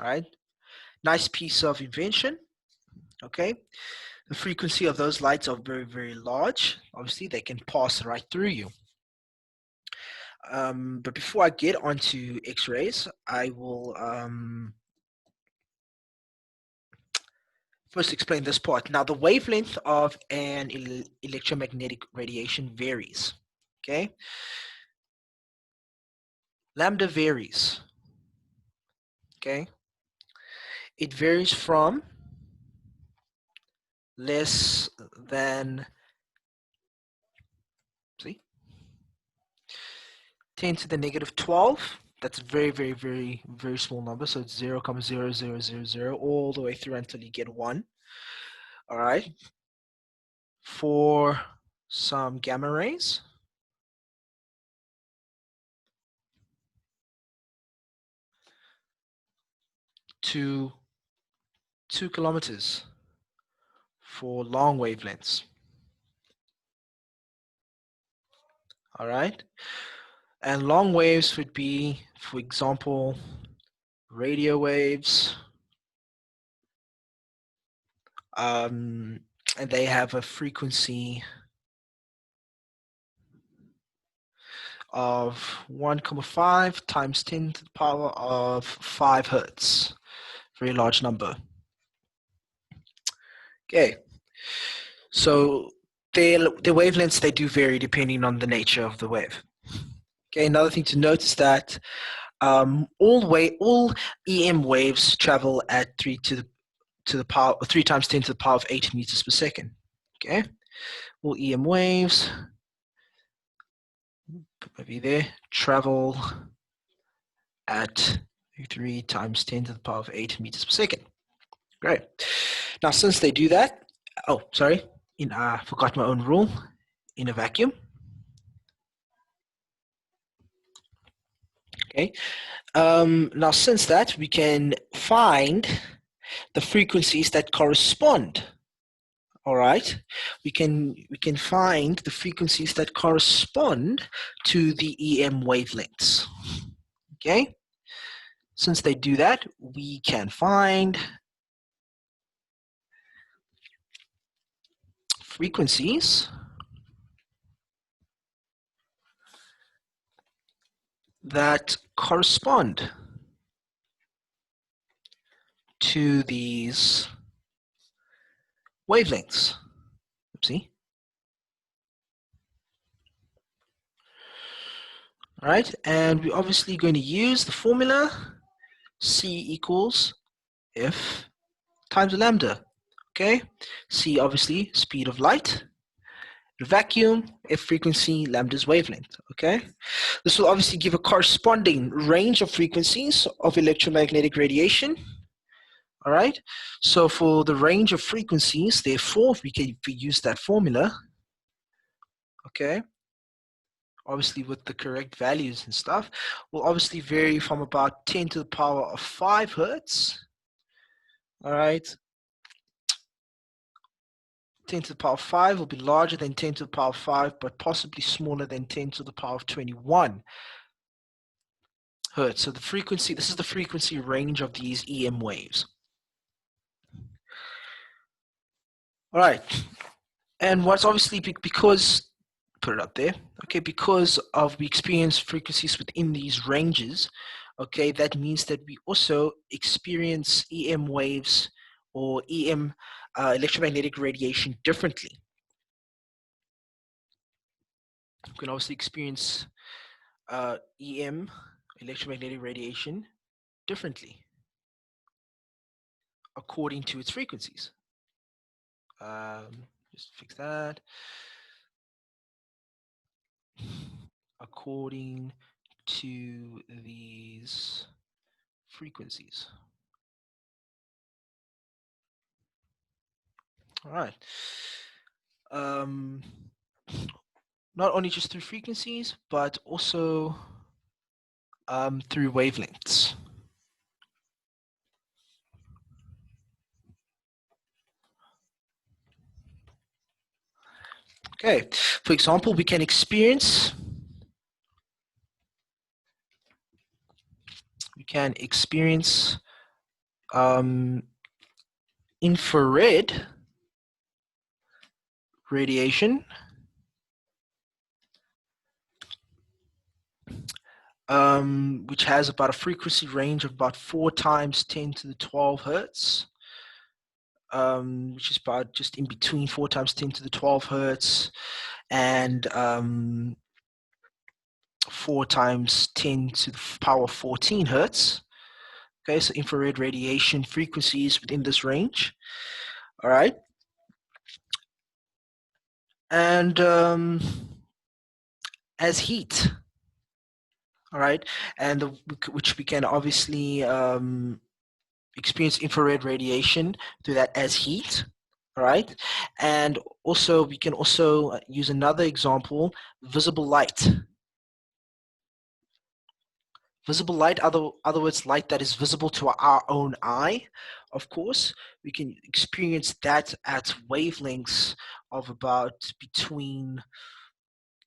[SPEAKER 1] All right, nice piece of invention. Okay, the frequency of those lights are very, very large. Obviously, they can pass right through you. But before I get onto X-rays, I will first explain this part. Now, the wavelength of an electromagnetic radiation varies. Okay, lambda varies. Okay, it varies from less than 10 to the negative 12. That's a very, very, very, very small number. So it's 0.0000 all the way through until you get 1. All right. For some gamma rays, to 2 kilometers for long wavelengths. All right. And long waves would be, for example, radio waves. And they have a frequency of 1.5 times 10 to the power of 5 hertz. Very large number. Okay. So the wavelengths, they do vary depending on the nature of the wave. Okay, another thing to note is that all EM waves travel at 3 times 10 to the power of 8 meters per second. Okay, all EM waves, maybe there, travel at 3 times 10 to the power of 8 meters per second. Great. Now, since they do that, oh, sorry, I forgot my own rule, in a vacuum. Okay. Now, since that, we can find the frequencies that correspond. All right, we can find the frequencies that correspond to the EM wavelengths. Okay, since they do that, we can find frequencies that correspond to these wavelengths. Oopsie. All right, and we're obviously going to use the formula C equals F times lambda. Okay, C obviously speed of light, vacuum, F frequency, lambda's wavelength. Okay, this will obviously give a corresponding range of frequencies of electromagnetic radiation. All right, so for the range of frequencies, therefore, if we use that formula, okay, obviously with the correct values and stuff, will obviously vary from about 10 to the power of 5 hertz. All right, 10 to the power of 5 will be larger than 10 to the power of 5, but possibly smaller than 10 to the power of 21 hertz. So the frequency, this is the frequency range of these EM waves. All right, and what's obviously because, put it up there, okay, because of we experience frequencies within these ranges, okay, that means that we also experience EM waves or EM electromagnetic radiation differently. We can obviously experience EM electromagnetic radiation differently according to its frequencies. Just fix that. According to these frequencies. All right. Not only just through frequencies, but also through wavelengths. Okay, for example, we can experience infrared radiation, which has about a frequency range of about 4 times 10 to the 12 hertz, which is about just in between 4 times 10 to the 12 hertz and 4 times 10 to the power 14 hertz. Okay, so infrared radiation frequencies within this range. All right. And as heat, all right, and which we can obviously experience infrared radiation through that as heat, all right, and also we can also use another example, visible light. Visible light, other words, light that is visible to our own eye, of course, we can experience that at wavelengths of about between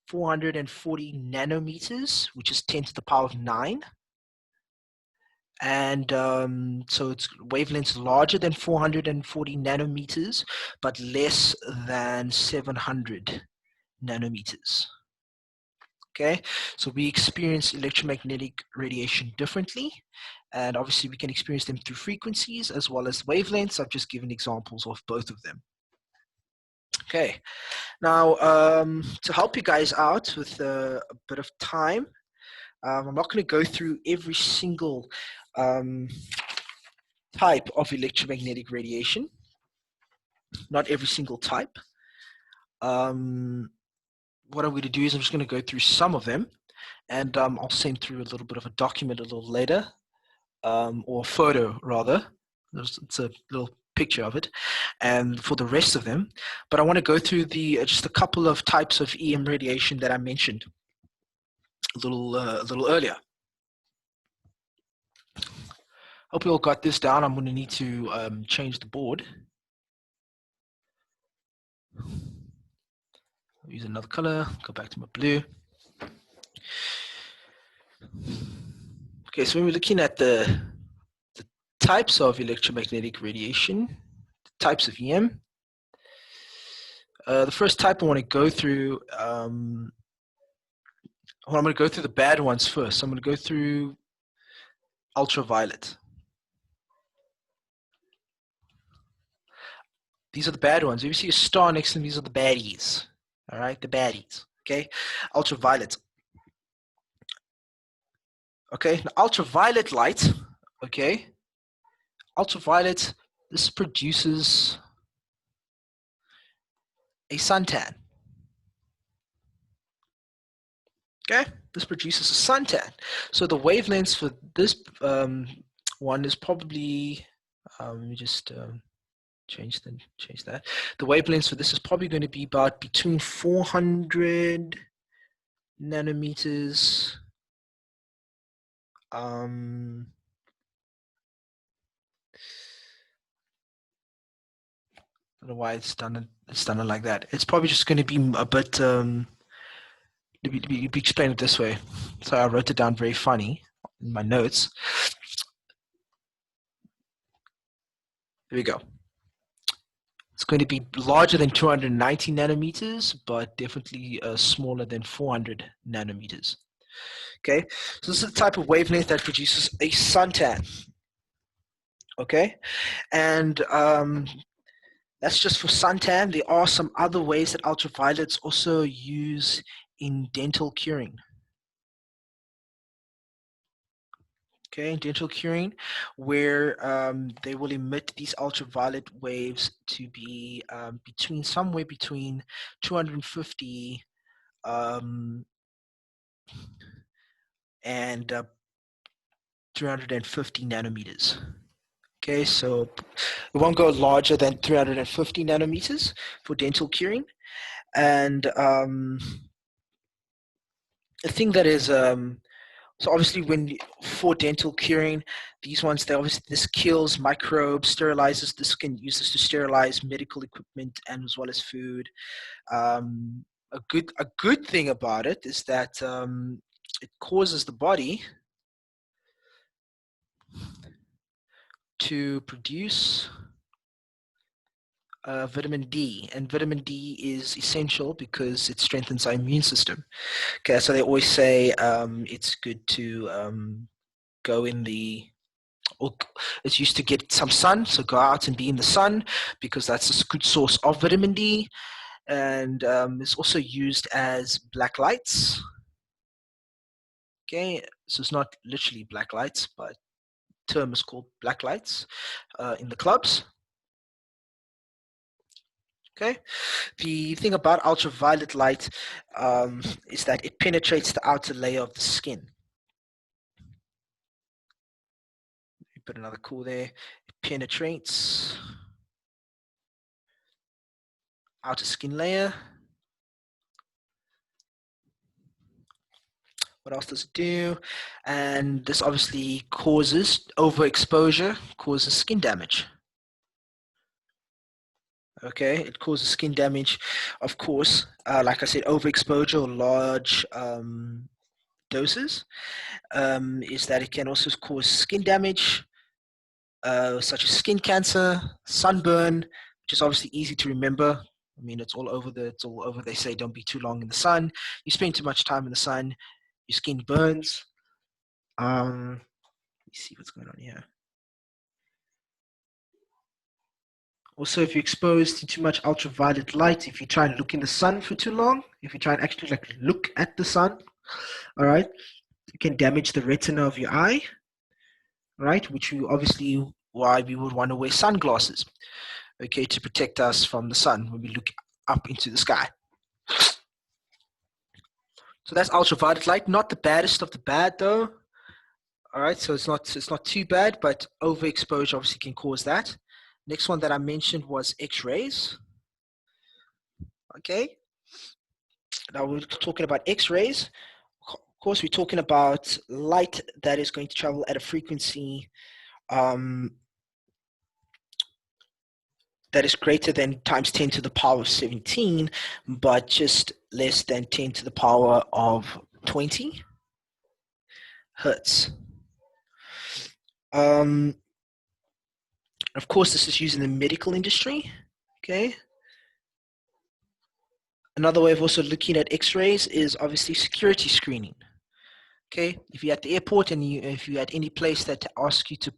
[SPEAKER 1] 440 nanometers, which is 10 to the power of 9. And so it's wavelengths larger than 440 nanometers, but less than 700 nanometers. Okay, so we experience electromagnetic radiation differently, and obviously we can experience them through frequencies as well as wavelengths. I've just given examples of both of them. Okay, now to help you guys out with a bit of time, I'm not going to go through every single type of electromagnetic radiation, not every single type. What I'm going to do is I'm just going to go through some of them, and I'll send through a little bit of a document a little later, or a photo rather. It's a little picture of it, and for the rest of them. But I want to go through the just a couple of types of EM radiation that I mentioned a little earlier. Hope you all got this down. I'm going to need to change the board. I'll use another color. Go back to my blue. Okay, so when we're looking at the types of electromagnetic radiation, types of EM, the first type I want to go through, I'm going to go through the bad ones first. I'm going to go through ultraviolet. These are the bad ones. If you see a star next to them, these are the baddies. All right, the baddies. Okay, ultraviolet. Okay, now ultraviolet light. Okay, ultraviolet. This produces a suntan. Okay, this produces a suntan. So the wavelengths for this one is probably. Let me just change that. The wavelengths for this is probably going to be about between 400 nanometers. I don't know why it's done it like that. It's probably just going to be a bit. Let me explain it this way. So I wrote it down very funny in my notes. Here we go. It's going to be larger than 290 nanometers, but definitely smaller than 400 nanometers. Okay, so this is the type of wavelength that produces a suntan. Okay, and that's just for suntan. There are some other ways that ultraviolets also use in dental curing. Okay, in dental curing, where they will emit these ultraviolet waves to be somewhere between 250 and 350 nanometers. Okay, so it won't go larger than 350 nanometers for dental curing. And the thing that is, so obviously for dental curing, these ones, this kills microbes, sterilizes, this can use this to sterilize medical equipment and as well as food. A good thing about it is that it causes the body to produce vitamin D, and vitamin D is essential because it strengthens our immune system. Okay, so they always say it's good to go in the, or it's used to get some sun, so go out and be in the sun because that's a good source of vitamin D, and it's also used as black lights. Okay, so it's not literally black lights, but the term is called black lights in the clubs. Okay, the thing about ultraviolet light is that it penetrates the outer layer of the skin. Put another cool there. It penetrates outer skin layer. What else does it do? And this obviously causes overexposure, causes skin damage. Okay, it causes skin damage, of course. Like I said, overexposure or large doses is that it can also cause skin damage, such as skin cancer, sunburn, which is obviously easy to remember. I mean, it's all over. They say don't be too long in the sun. You spend too much time in the sun, your skin burns. Let me see what's going on here. Also, if you're exposed to too much ultraviolet light, if you try and look in the sun for too long, if you try and actually look at the sun, all right, it can damage the retina of your eye, right? Which we obviously why we would want to wear sunglasses, okay, to protect us from the sun when we look up into the sky. So that's ultraviolet light, not the baddest of the bad though. All right, so it's not too bad, but overexposure obviously can cause that. Next one that I mentioned was X-rays. Okay, now we're talking about X-rays. Of course, we're talking about light that is going to travel at a frequency that is greater than times 10 to the power of 17, but just less than 10 to the power of 20 hertz. Um, of course, this is used in the medical industry. Okay. Another way of also looking at X-rays is obviously security screening. Okay, if you're at the airport and if you're at any place that asks you to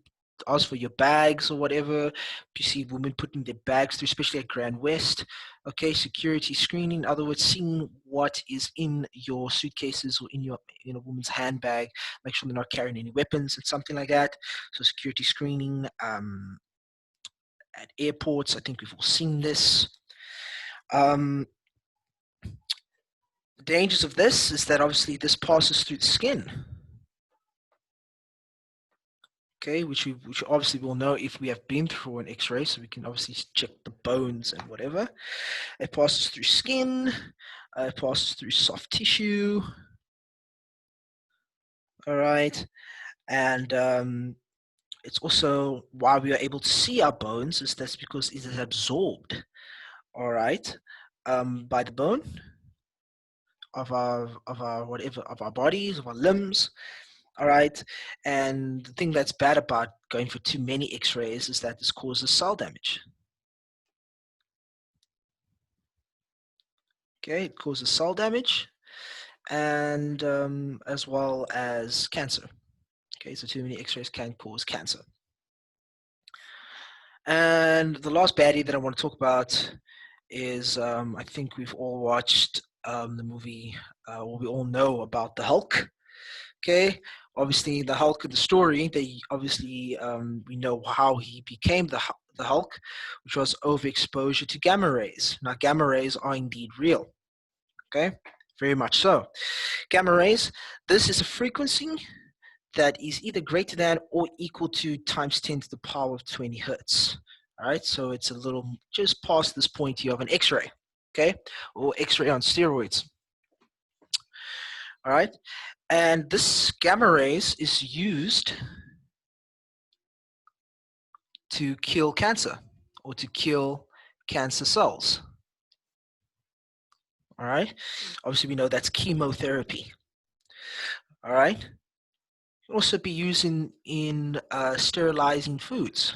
[SPEAKER 1] ask for your bags or whatever, you see women putting their bags through, especially at Grand West. Okay, security screening, in other words, seeing what is in your suitcases or in a woman's handbag, make sure they're not carrying any weapons and something like that. So security screening at airports, I think we've all seen this. The dangers of this is that obviously this passes through the skin. Okay, which obviously will know if we have been through an X-ray, so we can obviously check the bones and whatever. It passes through skin, it passes through soft tissue. All right, and it's also why we are able to see our bones is that's because it is absorbed. All right, by the bone of our whatever of our bodies, of our limbs. All right, and the thing that's bad about going for too many X-rays is that this causes cell damage. Okay, it causes cell damage and as well as cancer. Okay, so too many X-rays can cause cancer. And the last baddie that I want to talk about is I think we've all watched the movie, or we all know about the Hulk. Okay, obviously the Hulk of the story, they obviously we know how he became the Hulk, which was overexposure to gamma rays. Now gamma rays are indeed real. Okay, very much so. Gamma rays, this is a frequency that is either greater than or equal to times 10 to the power of 20 hertz. All right, so it's a little just past this point here of an X-ray, okay, or X-ray on steroids. All right, and this gamma rays is used to kill cancer or to kill cancer cells. All right, obviously we know that's chemotherapy. All right, it can also be used in sterilizing foods.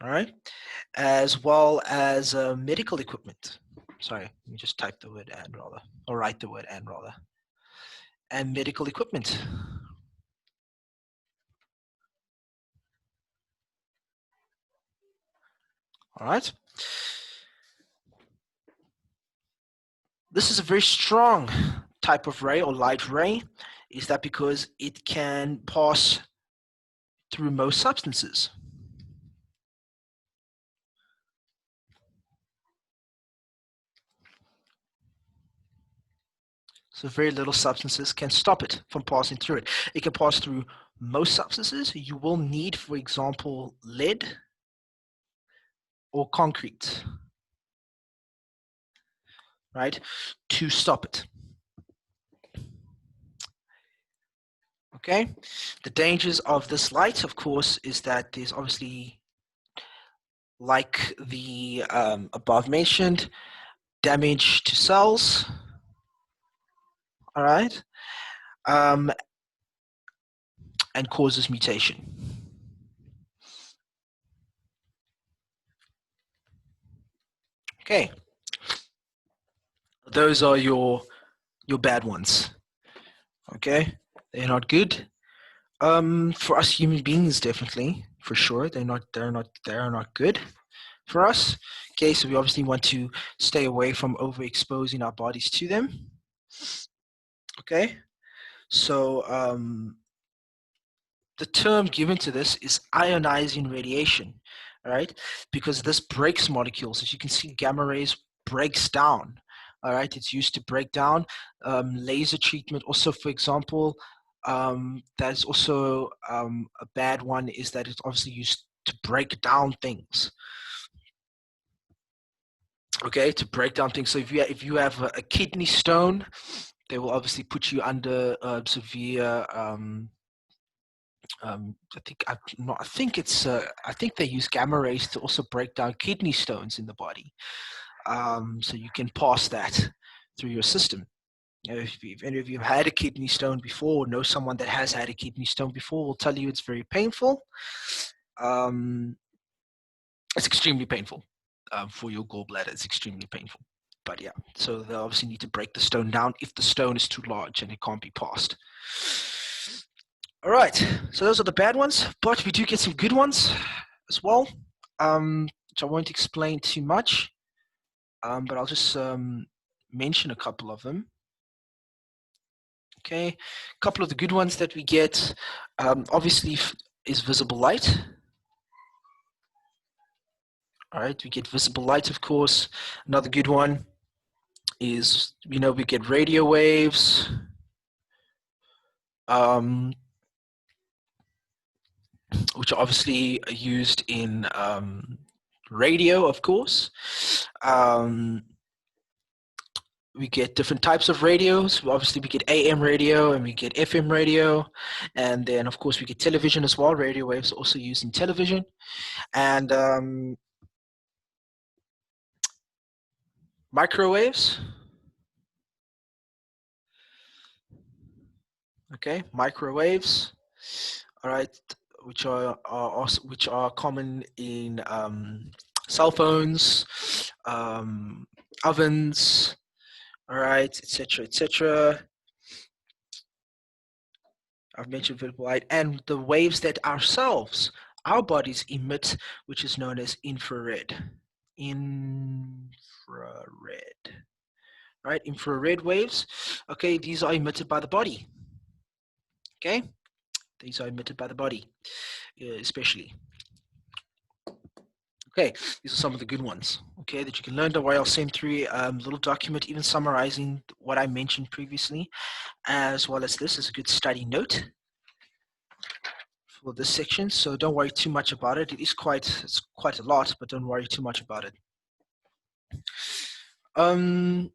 [SPEAKER 1] All right, as well as medical equipment. Sorry, let me just type the word and rather, or write the word and rather. And medical equipment. All right. This is a very strong type of ray or light ray. Is that because it can pass through most substances? So very little substances can stop it from passing through it. It can pass through most substances. You will need, for example, lead or concrete, right, to stop it. Okay, the dangers of this light, of course, is that there's obviously, like the above mentioned, damage to cells. All right, and causes mutation. Okay, those are your bad ones. Okay, they're not good. For us human beings, definitely, for sure, they are not good for us. Okay, so we obviously want to stay away from overexposing our bodies to them. Okay, so the term given to this is ionizing radiation, right? Because this breaks molecules. As you can see, gamma rays breaks down. All right, it's used to break down. Laser treatment, also, for example, that's also a bad one. Is that it's obviously used to break down things. Okay, to break down things. So if you have a kidney stone, they will obviously put you under severe. I think they use gamma rays to also break down kidney stones in the body, so you can pass that through your system. If any of you have had a kidney stone before, or know someone that has had a kidney stone before, will tell you it's very painful. It's extremely painful for your gallbladder. It's extremely painful. But yeah, so they obviously need to break the stone down if the stone is too large and it can't be passed. All right, so those are the bad ones, but we do get some good ones as well, which I won't explain too much, but I'll just mention a couple of them. Okay, a couple of the good ones that we get, obviously, is visible light. All right, we get visible light, of course. Another good one is, we get radio waves. Which are obviously used in radio, of course. We get different types of radios. Obviously, we get AM radio and we get FM radio. And then, of course, we get television as well. Radio waves are also used in television. And microwaves. Okay, microwaves. All right, which are common in cell phones, ovens, all right, etc., etc. I've mentioned visible light and the waves that our bodies emit, which is known as infrared. Infrared. Right, infrared waves. Okay, these are emitted by the body. Okay, these are emitted by the body, especially. Okay, these are some of the good ones, okay, that you can learn. Don't worry, I'll send through a little document even summarizing what I mentioned previously, as well as this is a good study note for this section. So don't worry too much about it. It's quite a lot, but don't worry too much about it. So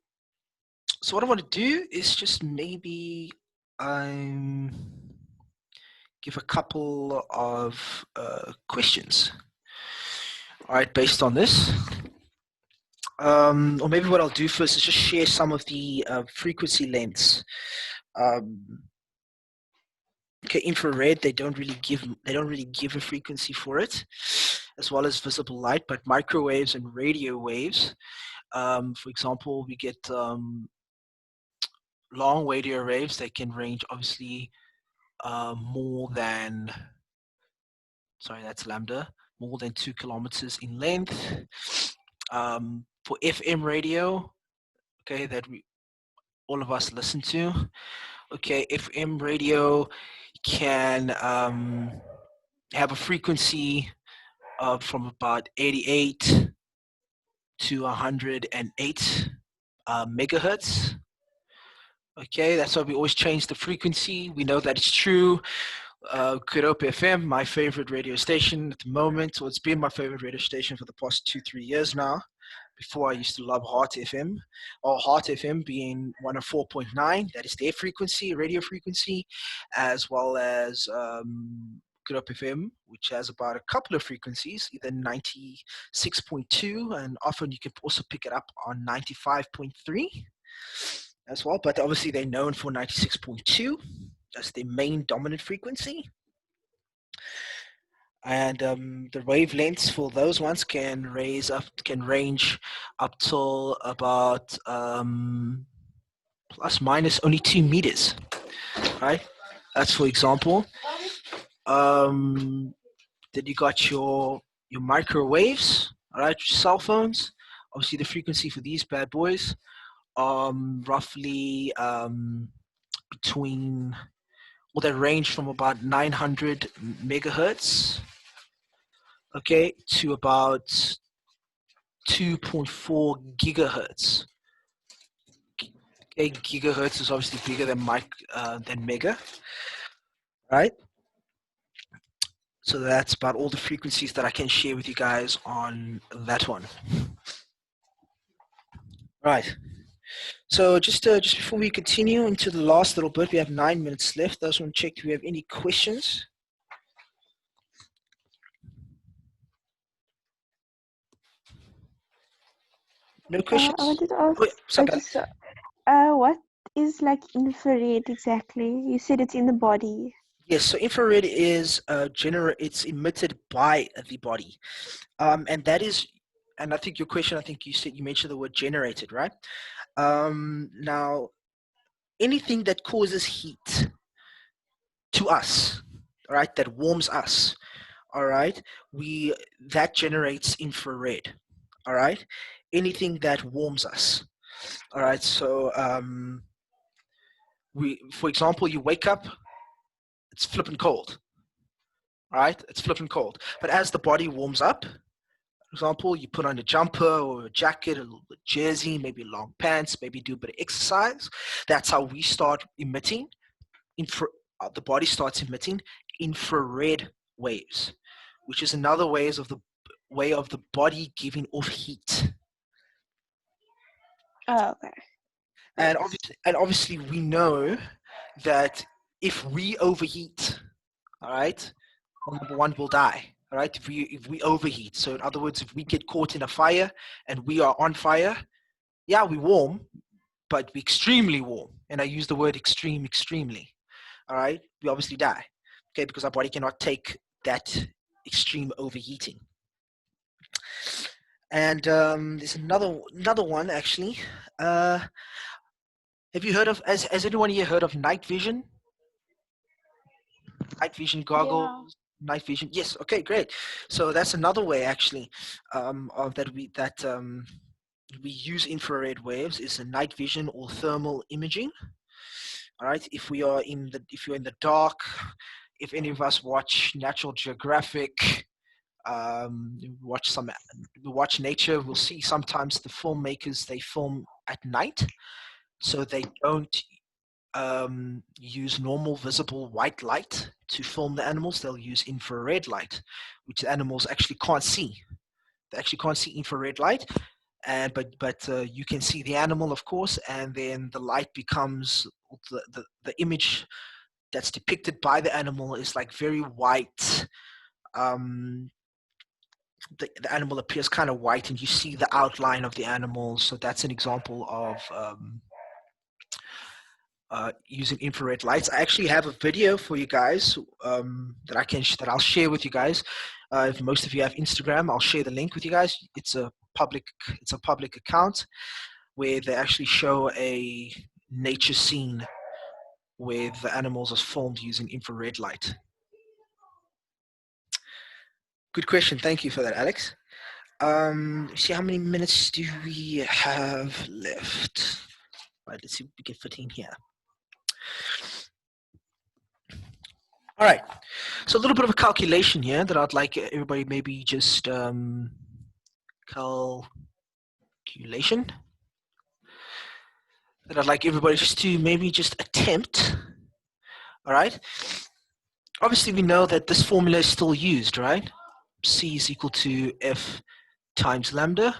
[SPEAKER 1] what I want to do is just maybe give a couple of questions. All right, based on this. Or maybe what I'll do first is just share some of the frequency lengths. Okay, infrared, they don't really give a frequency for it, as well as visible light, but microwaves and radio waves. For example, we get long radio waves. They can range obviously more than, sorry, that's lambda, more than 2 kilometers in length. For FM radio, okay, that all of us listen to. Okay, FM radio can have a frequency of from about 88 to 108 megahertz. Okay, that's why we always change the frequency. We know that it's true. Kurope FM, my favorite radio station at the moment. So it's been my favorite radio station for the past 2-3 years now. Before I used to love Heart FM, or Heart FM being 104.9, that is their frequency, radio frequency, as well as Kurope FM, which has about a couple of frequencies, either 96.2, and often you can also pick it up on 95.3 as well. But obviously they're known for 96.2. That's the main dominant frequency. And the wavelengths for those ones can range up till about plus minus only 2 meters, right? That's for example. Then you got your microwaves, all right, cell phones. Obviously the frequency for these bad boys, roughly between, well, they range from about 900 megahertz, okay, to about 2.4 gigahertz. Okay, gigahertz is obviously bigger than mega, right? So that's about all the frequencies that I can share with you guys on that one. Right. So just before we continue into the last little bit, we have 9 minutes left. I just want to check if we have any questions. No questions?
[SPEAKER 2] I wanted to ask,
[SPEAKER 1] oh, yeah,
[SPEAKER 2] what is like infrared exactly? You said it's in the body.
[SPEAKER 1] Yes, so infrared is it's emitted by the body, and that is, and I think your question, I think you mentioned the word generated, right? Now, anything that causes heat to us, all right, that warms us, all right, that generates infrared, all right. Anything that warms us, all right. So for example, you wake up, it's flipping cold, all right, it's flipping cold. But as the body warms up, for example, you put on a jumper or a jacket, a little bit jersey, maybe long pants, maybe do a bit of exercise. That's how we start emitting the body starts emitting infrared waves, which is another way of the body giving off heat.
[SPEAKER 2] Oh, okay.
[SPEAKER 1] And
[SPEAKER 2] Yes.
[SPEAKER 1] obviously we know that if we overheat, all right, well, number one, we'll die. All right, if we overheat. So in other words, if we get caught in a fire and we are on fire, yeah, we warm, but we extremely warm. And I use the word extremely. All right, we obviously die. Okay, because our body cannot take that extreme overheating. And there's another one actually. Have you heard of? Has anyone here heard of night vision? Night vision
[SPEAKER 2] Yeah.
[SPEAKER 1] goggles. Night vision. Yes. Okay. Great. So that's another way actually of we use infrared waves is a night vision or thermal imaging. All right. If you're in the dark, if any of us watch Natural Geographic, we watch nature, we'll see sometimes the filmmakers, they film at night, so they don't use normal visible white light to film the animals. They'll use infrared light, which the animals actually can't see. They actually can't see infrared light, and but you can see the animal, of course, and then the light becomes the image that's depicted by the animal is like very white. um, the animal appears kind of white and you see the outline of the animal. So that's an example of using infrared lights. I actually have a video for you guys that I'll share with you guys. If most of you have Instagram, I'll share the link with you guys. It's a public account where they actually show a nature scene where the animals are filmed using infrared light. Good question. Thank you for that, Alex. See how many minutes do we have left? Right, let's see if we can fit in here. All right, so a little bit of a calculation here that I'd like everybody maybe just calculation that I'd like everybody just to maybe just attempt. All right, obviously we know that this formula is still used, right? C is equal to F times lambda,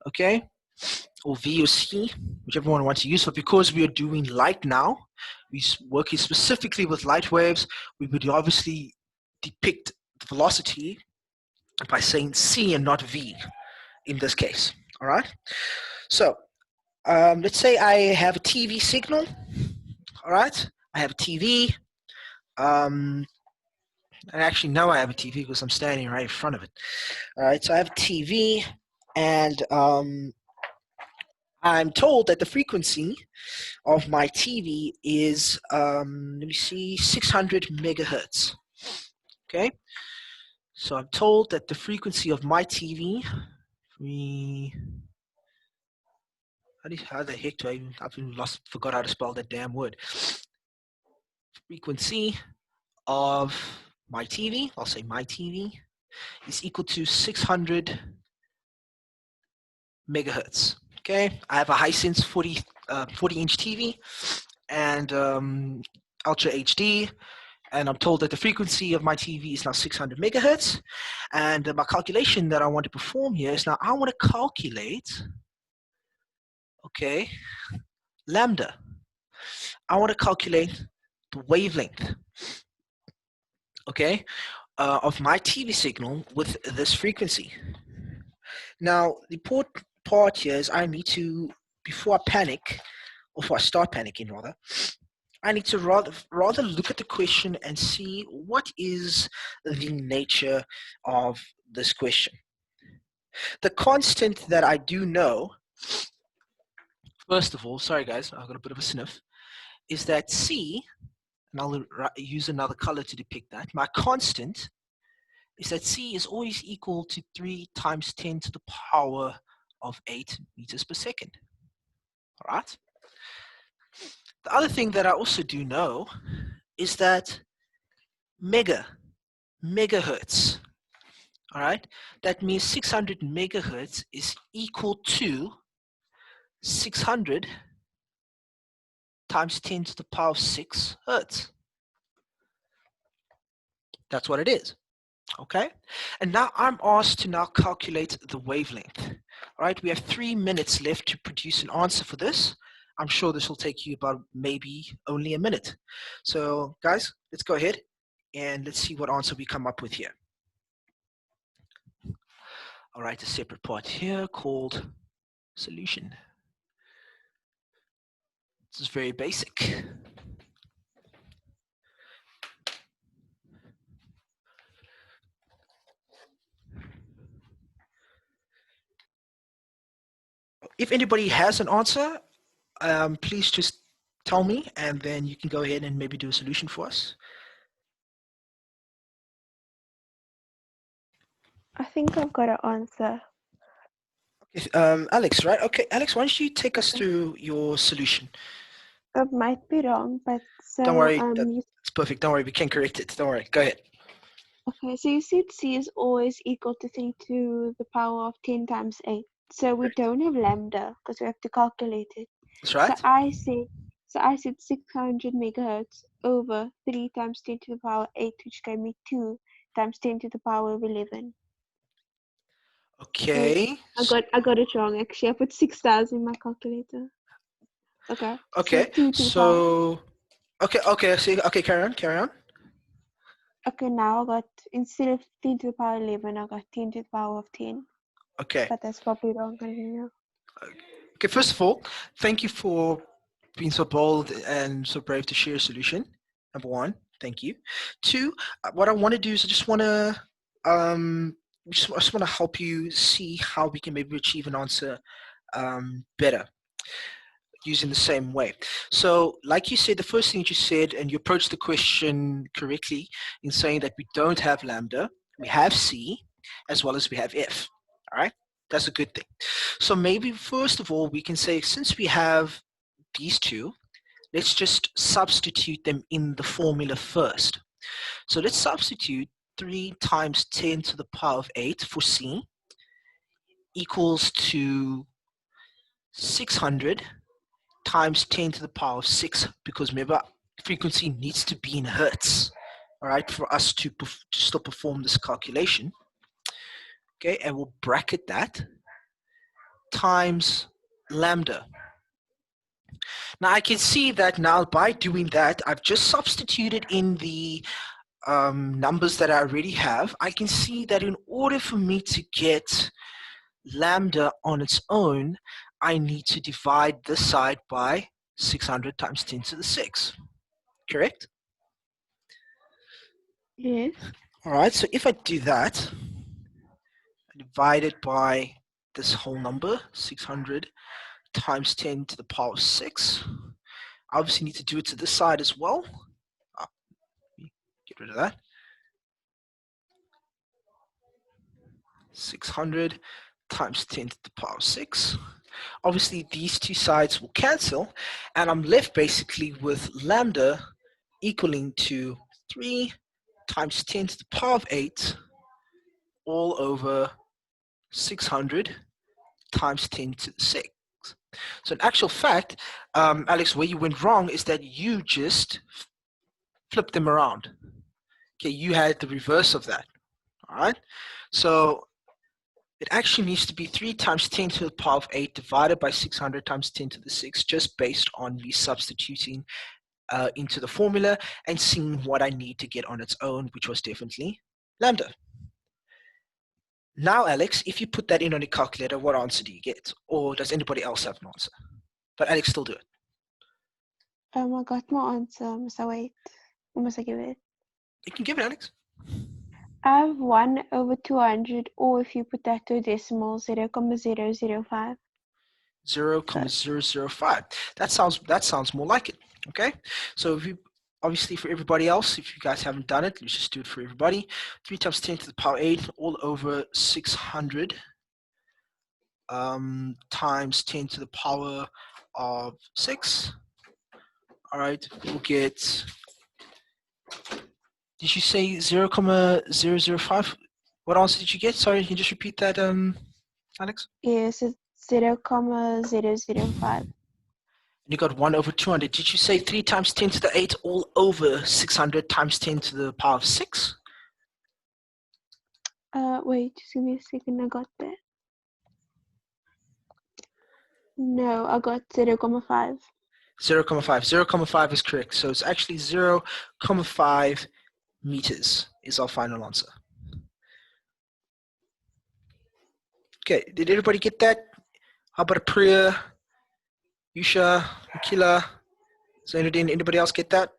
[SPEAKER 1] okay? Or V or C, whichever one wants to use. So because we are doing light now, we're working specifically with light waves, we would obviously depict the velocity by saying C and not V in this case, all right? So let's say I have a TV signal, all right? I have a TV, and actually now I have a TV because I'm standing right in front of it, all right? So I have a TV, and I'm told that the frequency of my TV is, let me see, 600 megahertz. Okay, so I'm told that the frequency of my TV, how the heck do I've forgot how to spell that damn word. Frequency of my TV, I'll say my TV, is equal to 600 megahertz. Okay, I have a Hisense 40-inch TV and Ultra HD, and I'm told that the frequency of my TV is now 600 megahertz. And my calculation that I want to perform here is now I want to calculate, okay, lambda. I want to calculate the wavelength, okay, of my TV signal with this frequency. Now, the important part here is I need to, before I panic, or before I start panicking rather, I need to rather look at the question and see what is the nature of this question. The constant that I do know, first of all, sorry guys, I've got a bit of a sniff, is that C, and I'll use another color to depict that. My constant is that C is always equal to 3 times 10 to the power of 8 meters per second. All right? The other thing that I also do know is that megahertz, all right? That means 600 megahertz is equal to 600 times 10 to the power of 6 hertz. That's what it is. Okay, and now I'm asked to now calculate the wavelength. All right, we have 3 minutes left to produce an answer for this. I'm sure this will take you about maybe only a minute. So guys, let's go ahead and let's see what answer we come up with here. I'll write a separate part here called solution. This is very basic. If anybody has an answer, please just tell me, and then you can go ahead and maybe do a solution for us.
[SPEAKER 2] I think I've got an answer.
[SPEAKER 1] Alex, right? Okay, Alex, why don't you take us through your solution?
[SPEAKER 2] It might be wrong, but so
[SPEAKER 1] Don't worry, that's perfect. Don't worry, we can correct it. Don't worry, go ahead.
[SPEAKER 2] okay, so you said C is always equal to 3 to the power of 10 times 8. So we don't have lambda because we have to calculate it.
[SPEAKER 1] That's right.
[SPEAKER 2] So I said 600 megahertz over 3 times 10 to the power 8, which gave me 2 times 10 to the power of 11.
[SPEAKER 1] Okay.
[SPEAKER 2] I got it wrong actually. I put 6,000 in my calculator. Okay.
[SPEAKER 1] Okay. So okay, carry on.
[SPEAKER 2] Okay, now I got, instead of 10 to the power 11, I got 10 to the power of 10.
[SPEAKER 1] Okay.
[SPEAKER 2] But that's probably wrong. I don't know.
[SPEAKER 1] Okay, first of all, thank you for being so bold and so brave to share a solution. Number one, thank you. Two, what I want to do is I just want to help you see how we can maybe achieve an answer better using the same way. So like you said, the first thing that you said, and you approached the question correctly in saying that we don't have lambda, we have C, as well as we have F, all right? That's a good thing. So maybe first of all, we can say, since we have these two, let's just substitute them in the formula first. So let's substitute 3 times 10 to the power of 8 for C equals to 600 times 10 to the power of 6, because remember, frequency needs to be in hertz, all right, for us to still perform this calculation. Okay, and we'll bracket that times lambda. Now I can see that now by doing that, I've just substituted in the numbers that I already have. I can see that in order for me to get lambda on its own, I need to divide this side by 600 times 10 to the 6. Correct?
[SPEAKER 2] Yes.
[SPEAKER 1] All right, so if I do that, I divide it by this whole number, 600 times 10 to the power of 6. I obviously need to do it to this side as well. Get rid of that. 600 times 10 to the power of 6. Obviously, these two sides will cancel, and I'm left basically with lambda equaling to 3 times 10 to the power of 8 all over 600 times 10 to the 6. So in actual fact, Alex, where you went wrong is that you just flipped them around. Okay, you had the reverse of that. All right, so it actually needs to be 3 times 10 to the power of 8 divided by 600 times 10 to the 6, just based on me substituting into the formula and seeing what I need to get on its own, which was definitely lambda. Now, Alex, if you put that in on a calculator, what answer do you get? Or does anybody else have an answer? But Alex, still do it.
[SPEAKER 2] I got my answer. Must I wait? Or must I give it?
[SPEAKER 1] You can give it, Alex.
[SPEAKER 2] I have 1/200, or if you put that to a decimal, 0.005.
[SPEAKER 1] 0.005. That sounds more like it. Okay, so if you obviously for everybody else, if you guys haven't done it, let's just do it for everybody. 3 times 10 to the power 8 all over 600 times 10 to the power of 6. All right, we'll get. Did you say 0.005? What answer did you get? Sorry, can you just repeat that, Alex?
[SPEAKER 2] Yes, it's 0.005.
[SPEAKER 1] And you got 1 over 200. Did you say 3 times 10 to the 8 all over 600 times 10 to the power of 6?
[SPEAKER 2] Wait, just give me a second. I got that. No, I got 0.5.
[SPEAKER 1] 0.5. 0.5 is correct. So it's actually 0.5 meters is our final answer. Okay, did everybody get that? How about Priya, Yusha, Akila, Zainuddin? Anybody else get that?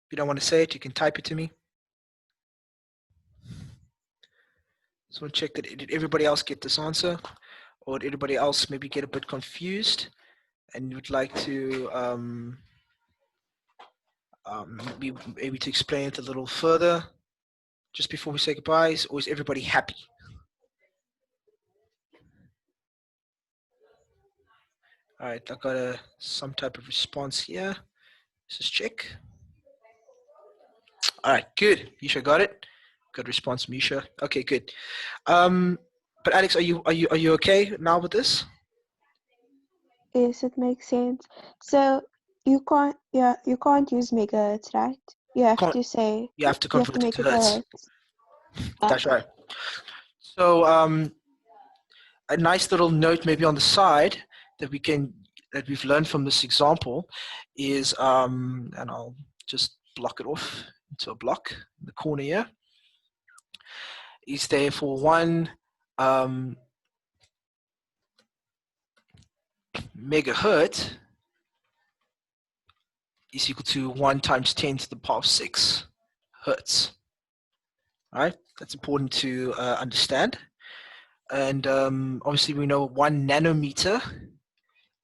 [SPEAKER 1] If you don't want to say it, you can type it to me. So we'll check that. Did everybody else get this answer? Or did everybody else maybe get a bit confused and would like to be able to explain it a little further just before we say goodbyes? Or is everybody happy? All right, I got some type of response here. Let's just check. All right, good. Misha got it. Good response, Misha. Okay, good. But Alex, are you okay now with this?
[SPEAKER 2] Yes, it makes sense. So you can't use megahertz, right? You have to say
[SPEAKER 1] You have to
[SPEAKER 2] you have to
[SPEAKER 1] convert it
[SPEAKER 2] make
[SPEAKER 1] to
[SPEAKER 2] it a
[SPEAKER 1] hertz.
[SPEAKER 2] hertz.
[SPEAKER 1] That's
[SPEAKER 2] Okay.
[SPEAKER 1] right. So a nice little note maybe on the side that we've learned from this example is and I'll just block it off into a block in the corner here. Is there for 1 megahertz is equal to 1 times 10 to the power of 6 hertz. All right, that's important to understand. And obviously we know 1 nanometer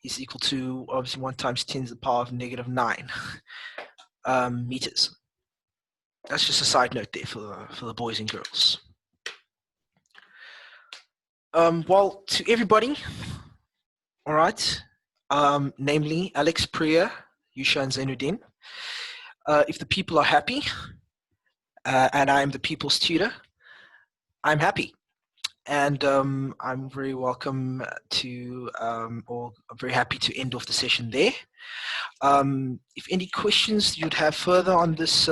[SPEAKER 1] is equal to obviously 1 times 10 to the power of -9 meters. That's just a side note there for the boys and girls. Well, to everybody, all right, namely Alex, Priya, Yusha, and Zainuddin, if the people are happy, and I'm the people's tutor, I'm happy. And I'm very welcome to, or I'm very happy to end off the session there. If any questions you'd have further on this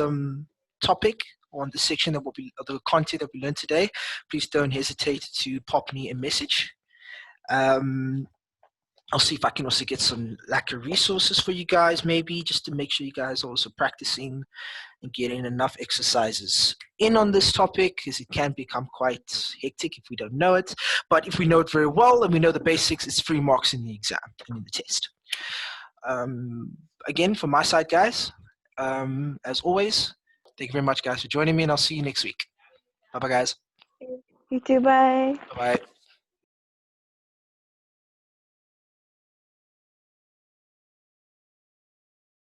[SPEAKER 1] topic, or on the section that will be the content that we learned today, please don't hesitate to pop me a message. I'll see if I can also get some lacquer resources for you guys, maybe just to make sure you guys are also practicing and getting enough exercises in on this topic, because it can become quite hectic if we don't know it. But if we know it very well and we know the basics, it's 3 marks in the exam and in the test. Again, from my side, guys, as always, thank you very much, guys, for joining me, and I'll see you next week. Bye-bye, guys.
[SPEAKER 2] You too, bye.
[SPEAKER 1] Bye-bye.